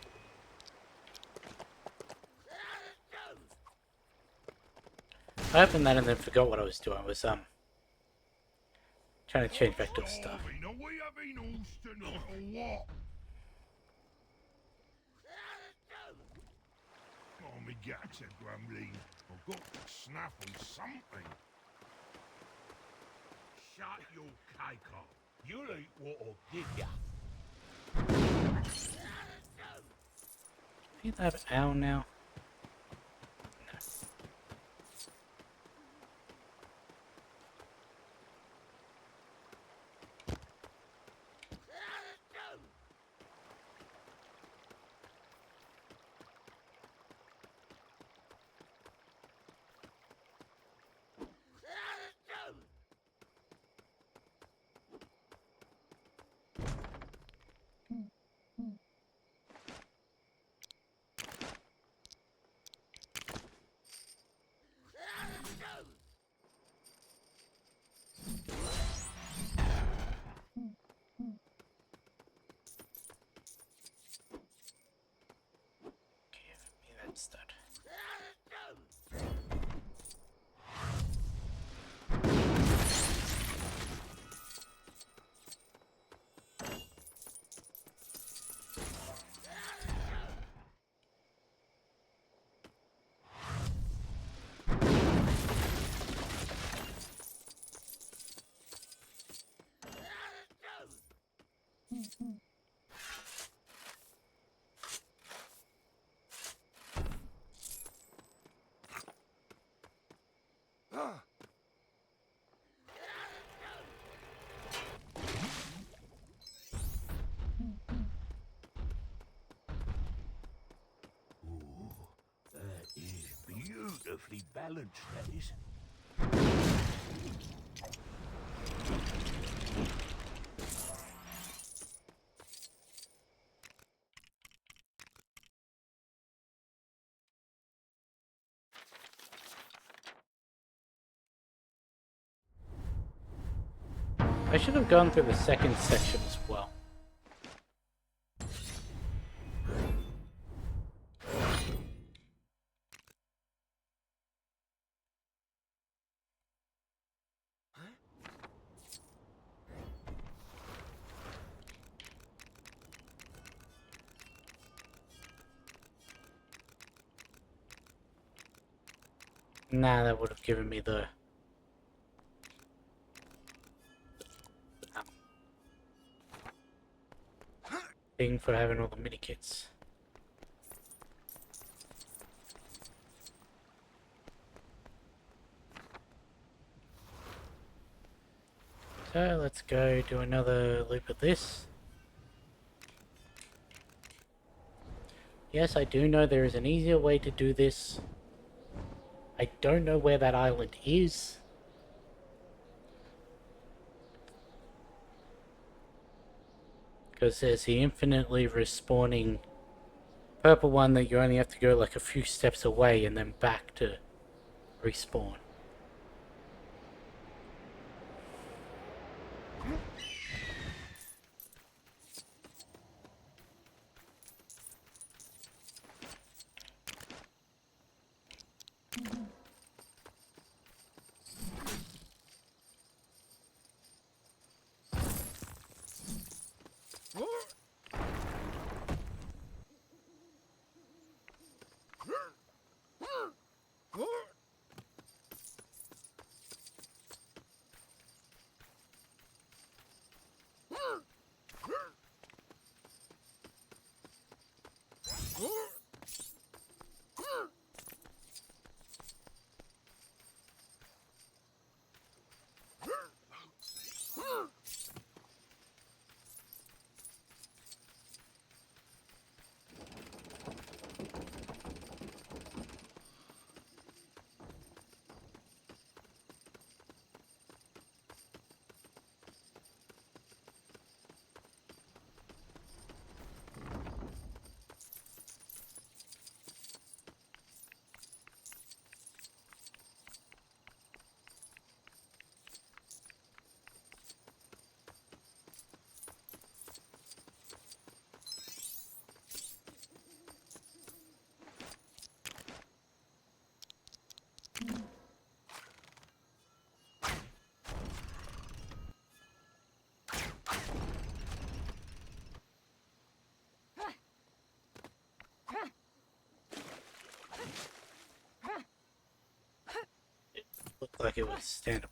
Speaker 1: I opened that and then forgot what I was doing. I was trying to change back to the stuff.
Speaker 8: Are we having horse tonight or what? Oh, me guts are grumbling. I've got to snuff on something. Shut your cake up. You'll eat what I'll give ya.
Speaker 1: Do you have an owl now? Stud.
Speaker 8: That is beautifully balanced, that is.
Speaker 1: I should have gone through the second section as well. Nah, that would have given me the... thing for having all the mini kits. So let's go do another loop of this. Yes, I do know there is an easier way to do this. I don't know where that island is. Because there's the infinitely respawning purple one that you only have to go like a few steps away and then back to respawn. Looked like it was standable.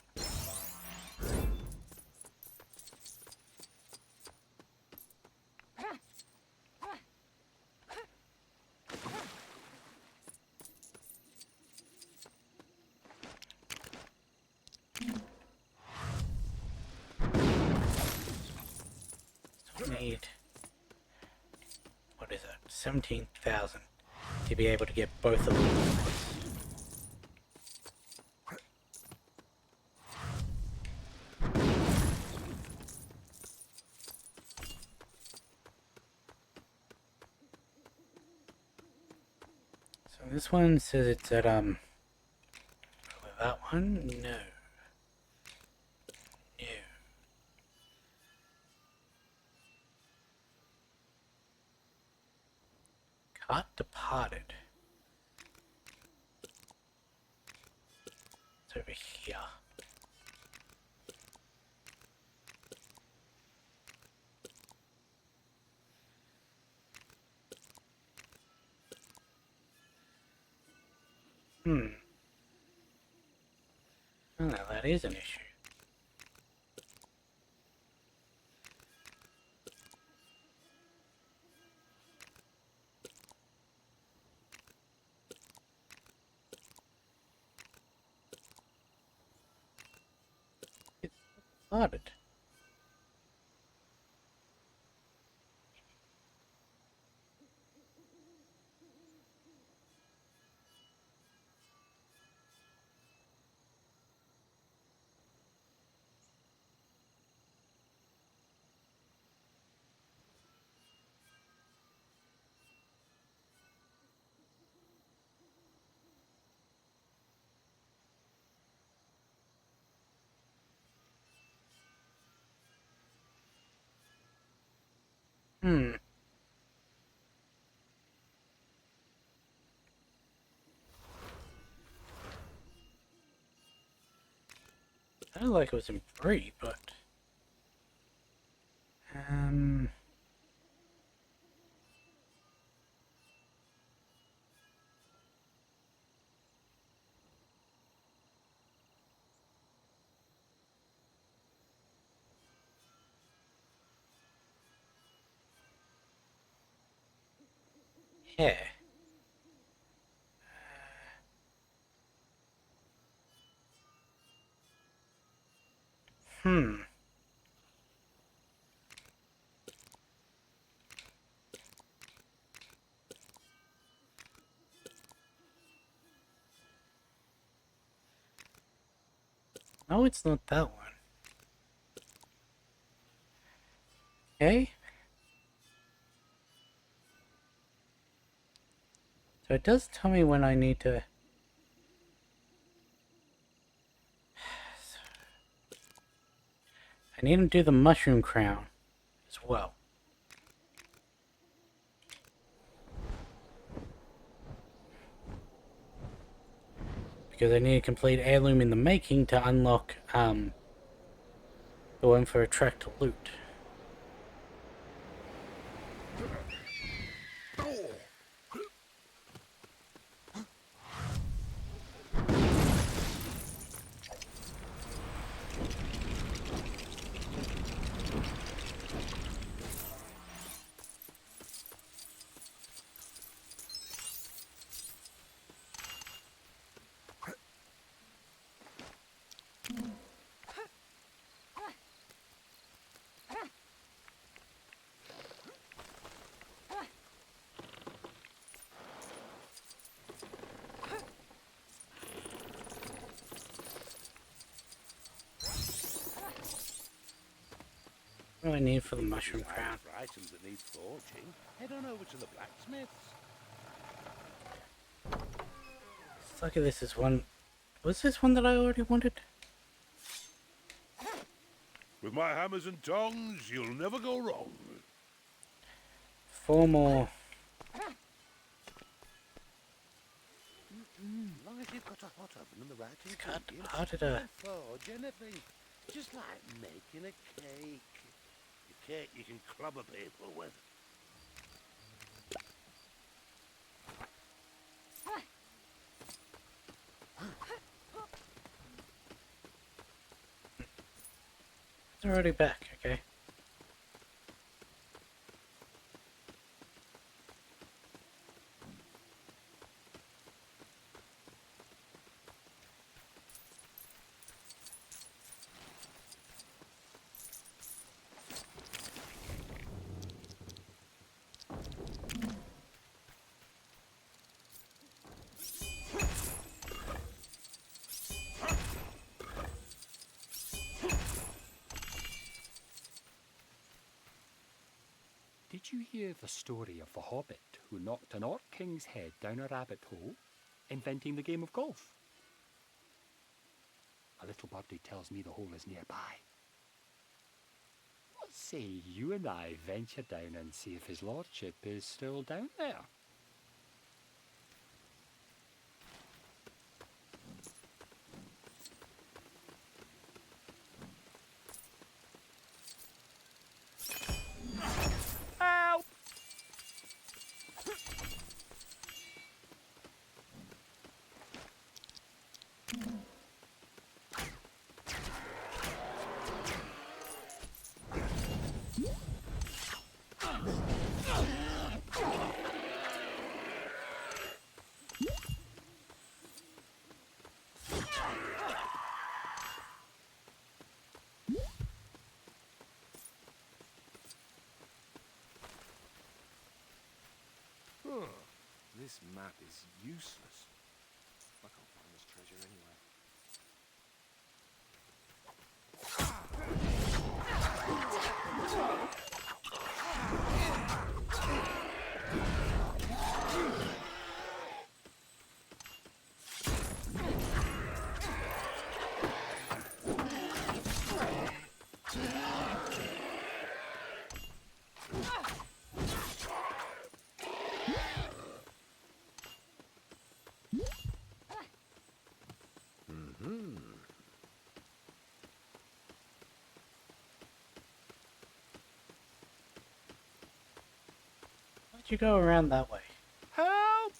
Speaker 1: So we need, what is that, 17,000 to be able to get both of them. So this one says it's at, that one? No. No. Cart departed. It's over here. Oh, now that is an issue. It's departed. I don't like it was in free, but Yeah. Hmm. No, it's not that one. Okay. So it does tell me when I need to... I need to do the mushroom crown as well. Because I need to complete heirloom in the making to unlock the one for attract to loot. What do I need for the mushroom crown?
Speaker 6: For items that need forging, head on over to the blacksmith's.
Speaker 1: Look at this is one... Was this one that I already wanted?
Speaker 8: With my hammers and tongs, you'll never go wrong.
Speaker 1: 4 more.
Speaker 6: Long as you've got a hot oven and the right
Speaker 1: God,
Speaker 6: ingredients,
Speaker 1: how did
Speaker 6: you
Speaker 1: I...
Speaker 6: can forge anything. Just like making a cake. A cake you can clobber people with.
Speaker 1: It's already back, okay.
Speaker 5: Did you hear the story of the Hobbit who knocked an Orc King's head down a rabbit hole, inventing the game of golf? A little birdie tells me the hole is nearby. What say you and I venture down and see if his lordship is still down there? Help!
Speaker 13: This map is useless. I can't find this treasure anywhere.
Speaker 1: Why'd you go around that way?
Speaker 5: Help!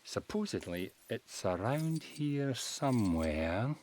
Speaker 5: Supposedly, it's around here somewhere.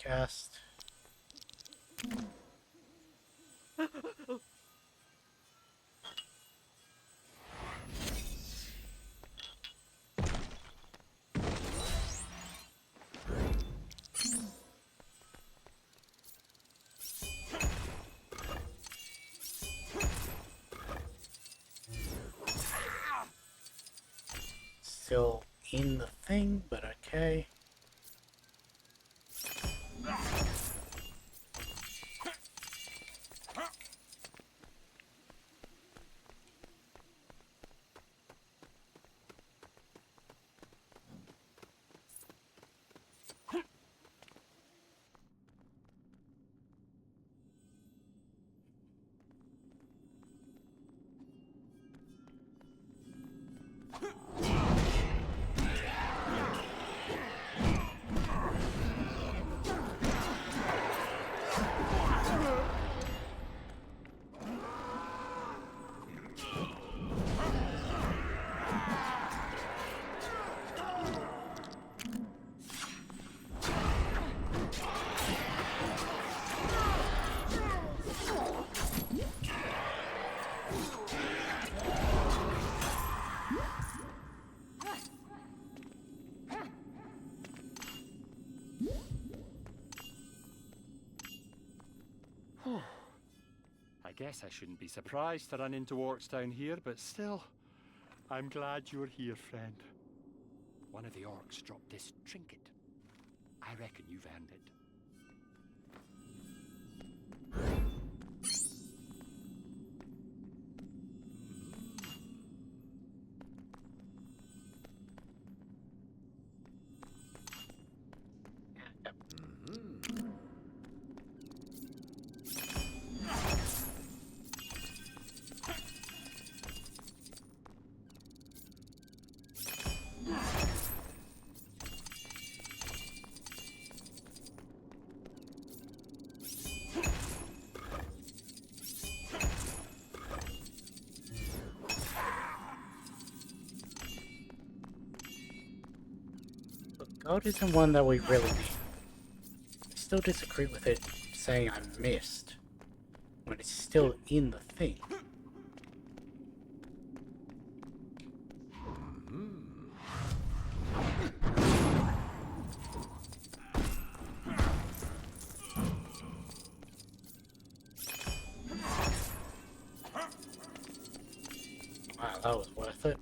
Speaker 1: Cast. Still in the thing, but okay.
Speaker 5: I guess I shouldn't be surprised to run into orcs down here, but still, I'm glad you're here, friend. One of the orcs dropped this trinket. I reckon you've earned it.
Speaker 1: Gold isn't one that we really need. I still disagree with it saying I missed when it's still in the thing. Wow, that was worth it.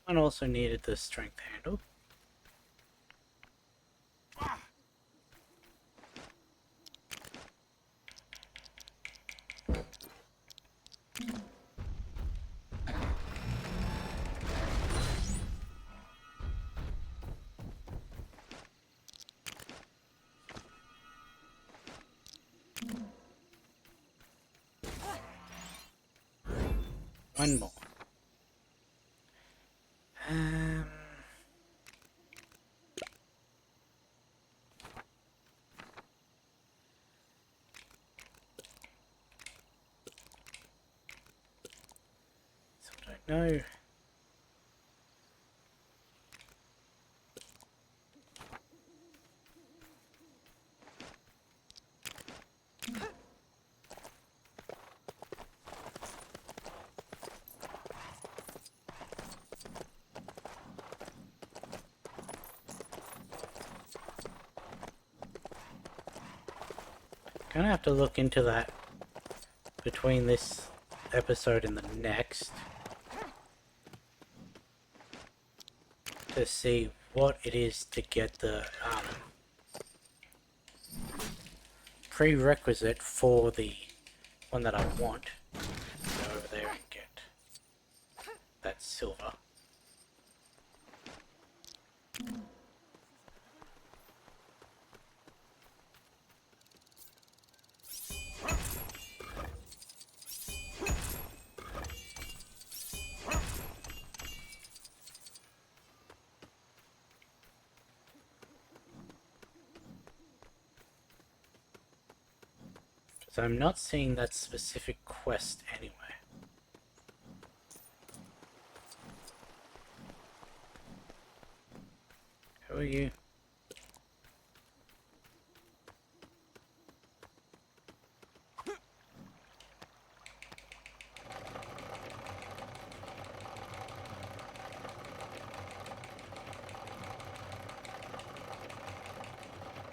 Speaker 1: And also needed the strength handle. One more. No. Gonna have to look into that between this episode and the next to see what it is to get the prerequisite for the one that I want. Go over there and get that silver. So I'm not seeing that specific quest anywhere. Who are you?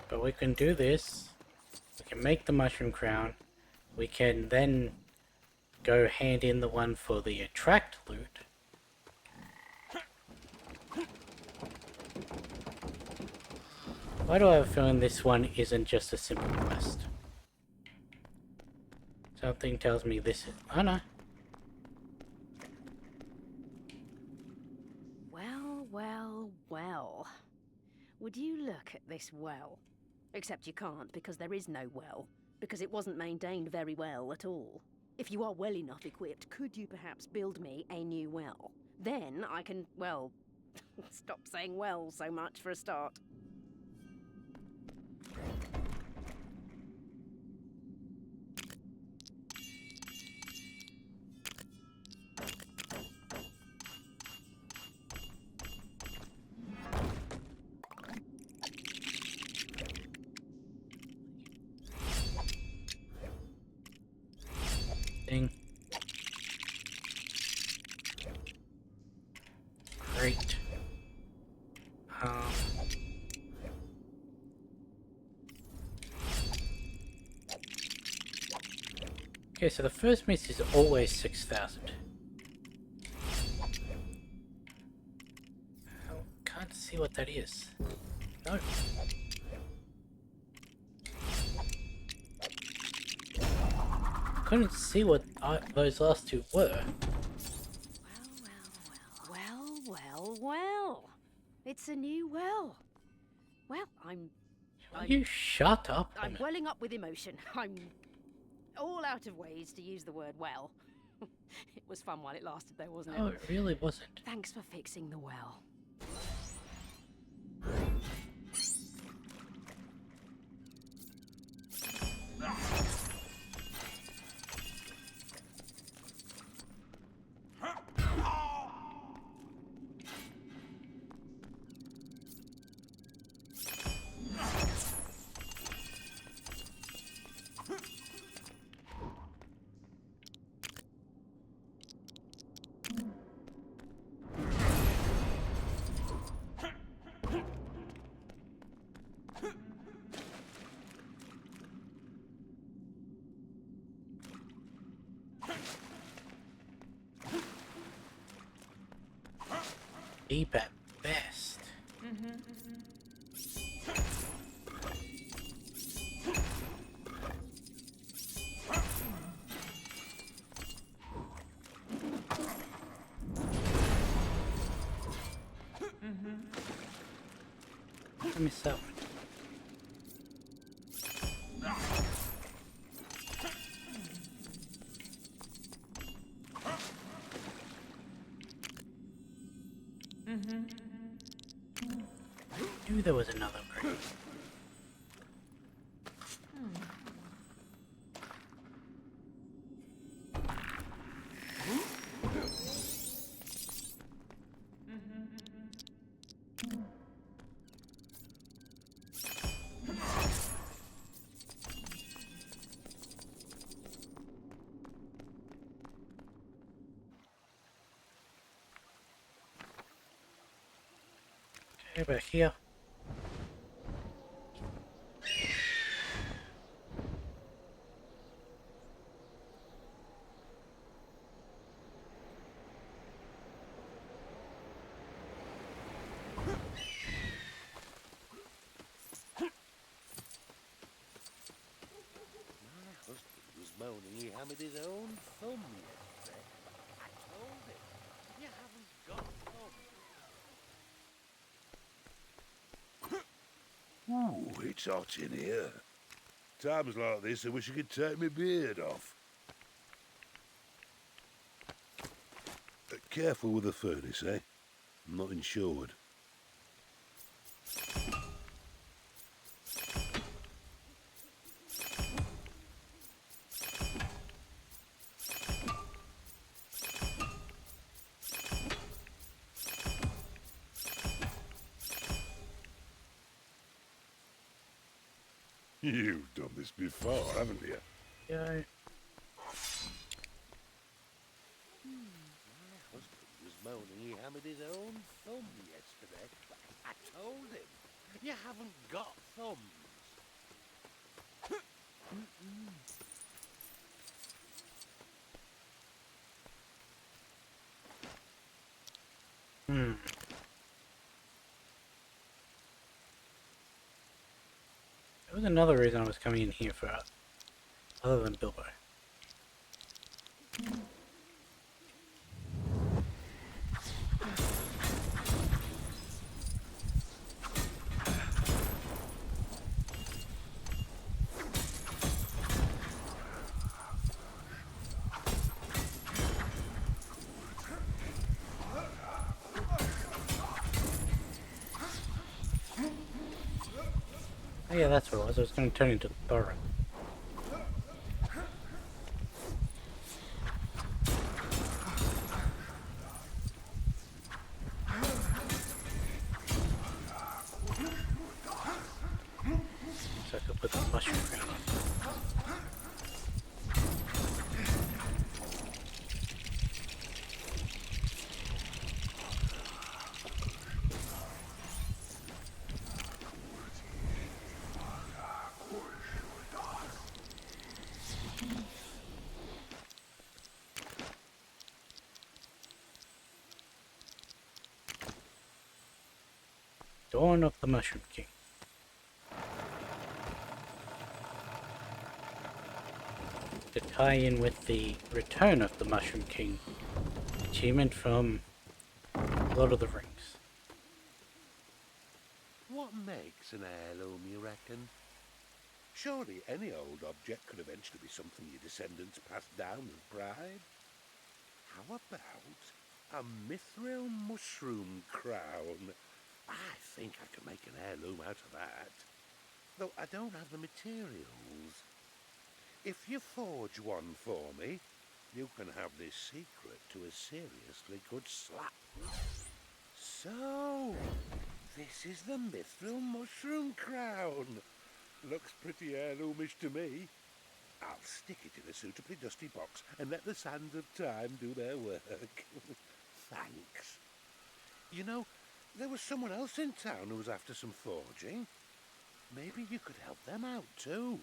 Speaker 1: But we can do this. We can make the mushroom crown. We can then go hand in the one for the attract loot. Why do I have a feeling this one isn't just a simple quest? Something tells me this is... Oh no.
Speaker 15: Well, well, well. Would you look at this well? Except you can't, because there is no well. Because it wasn't maintained very well at all. If you are well enough equipped, could you perhaps build me a new well? Then I can, well, stop saying well so much for a start.
Speaker 1: Thing. Great. Okay, so the first miss is always 6,000. I can't see what that is. No. Couldn't see what those last two were.
Speaker 15: Well. It's a new well. Well,
Speaker 1: You shut up.
Speaker 15: I'm welling up with emotion. I'm all out of ways to use the word well. It was fun while it lasted though, wasn't it?
Speaker 1: No, it really wasn't.
Speaker 15: Thanks for fixing the well.
Speaker 1: Deep at best. Let me sell it. I knew there was another grave. Okay, back here.
Speaker 6: My husband was moaning he hammered his own thumb yesterday. I told him, you haven't got thumbs.
Speaker 8: Ooh, it's hot in here. Times like this, I wish I could take my beard off. Careful with the furnace, eh? I'm not insured. You've done this before, haven't you?
Speaker 1: Yeah.
Speaker 6: My husband was moaning he hammered his own thumb yesterday. I told him, you haven't got thumbs.
Speaker 1: Hmm. There was another reason I was coming in here for, other than Bilbo. Oh yeah, that's what it was. I was going to turn into Thorin. So I could put the mushroom ground on. Dawn of the Mushroom King. To tie in with the Return of the Mushroom King achievement from Lord of the Rings.
Speaker 6: What makes an heirloom, you reckon?
Speaker 8: Surely any old object could eventually be something your descendants passed down with pride.
Speaker 6: How about a mithril mushroom crown? I think I could make an heirloom out of that. Though I don't have the materials. If you forge one for me, you can have this secret to a seriously good slap. So, this is the mithril mushroom crown. Looks pretty heirloomish to me. I'll stick it in a suitably dusty box and let the sands of time do their work. Thanks. You know, there was someone else in town who was after some forging. Maybe you could help them out too.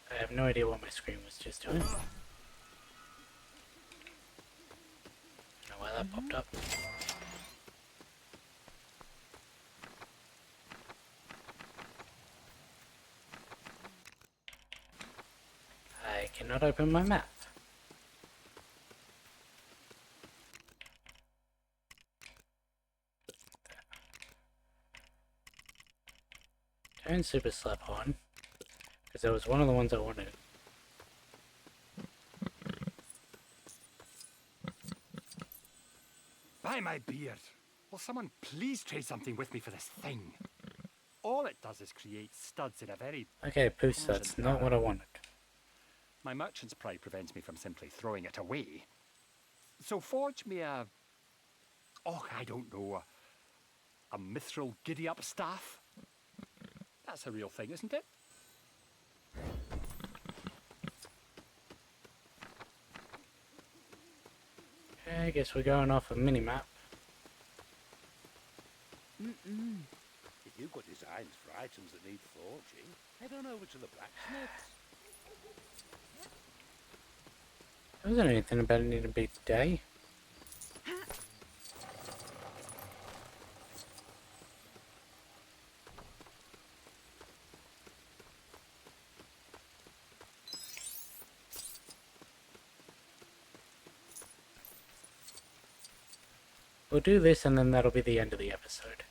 Speaker 1: I have no idea what my screen was just doing. I don't know why that popped up. I cannot open my map. Turn Super Slap on, because that was one of the ones I wanted.
Speaker 5: By my beard! Will someone please trade something with me for this thing? All it does is create studs in a very...
Speaker 1: Okay, Poos, that's not what I wanted.
Speaker 5: My merchant's pride prevents me from simply throwing it away. So forge me a... Oh, I don't know. A mithril giddy-up staff? That's a real thing, isn't it?
Speaker 1: Okay, I guess we're going off a mini-map.
Speaker 6: If you've got designs for items that need forging, head on over to the blacksmith's.
Speaker 1: There wasn't anything about it needing to be today. We'll do this and then that'll be the end of the episode.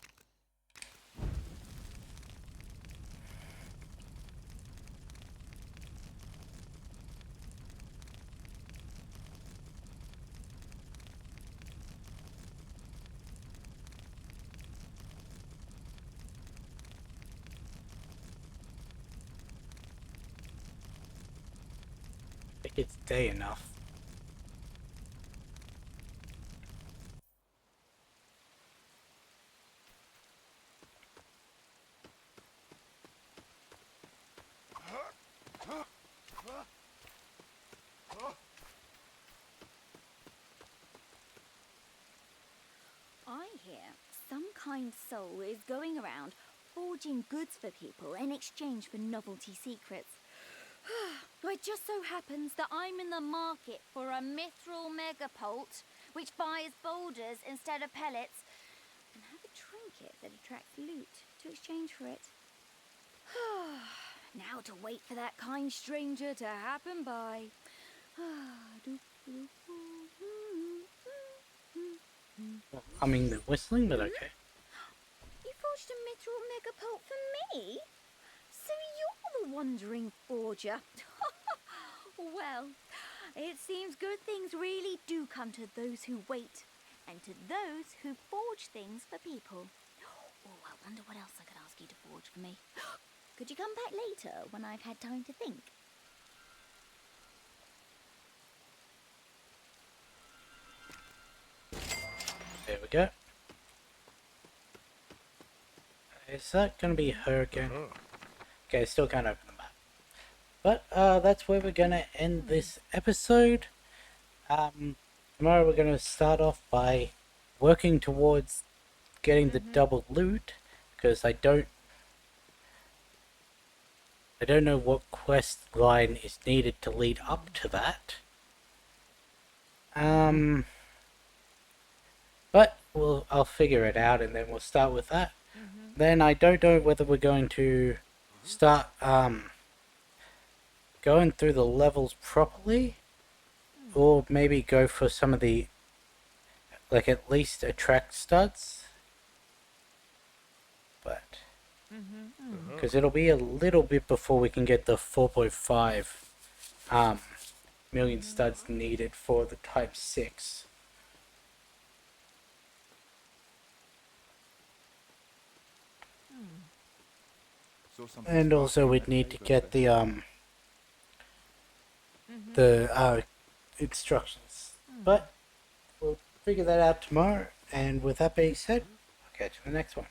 Speaker 1: I think it's day enough.
Speaker 16: I hear some kind soul is going around forging goods for people in exchange for novelty secrets. It just so happens that I'm in the market for a mithril megapult, which fires boulders instead of pellets, and have a trinket that attracts loot to exchange for it. Now to wait for that kind stranger to happen by.
Speaker 1: I mean, the whistling, but okay.
Speaker 16: You forged a mithril megapult for me? So you're the wandering forger. Well, it seems good things really do come to those who wait, and to those who forge things for people. Oh, I wonder what else I could ask you to forge for me. Could you come back later when I've had time to think?
Speaker 1: There we go. Is that going to be her again? Okay, still can't open the map. But that's where we're going to end this episode. Tomorrow we're going to start off by working towards getting the double loot, because I don't know what quest line is needed to lead up to that. But I'll figure it out and then we'll start with that. Then I don't know whether we're going to start going through the levels properly, or maybe go for some of the, like, at least attract studs. But because it'll be a little bit before we can get the 4.5 million studs needed for the type 6. And also we'd need to get the instructions. But we'll figure that out tomorrow, and with that being said, I'll catch you in the next one.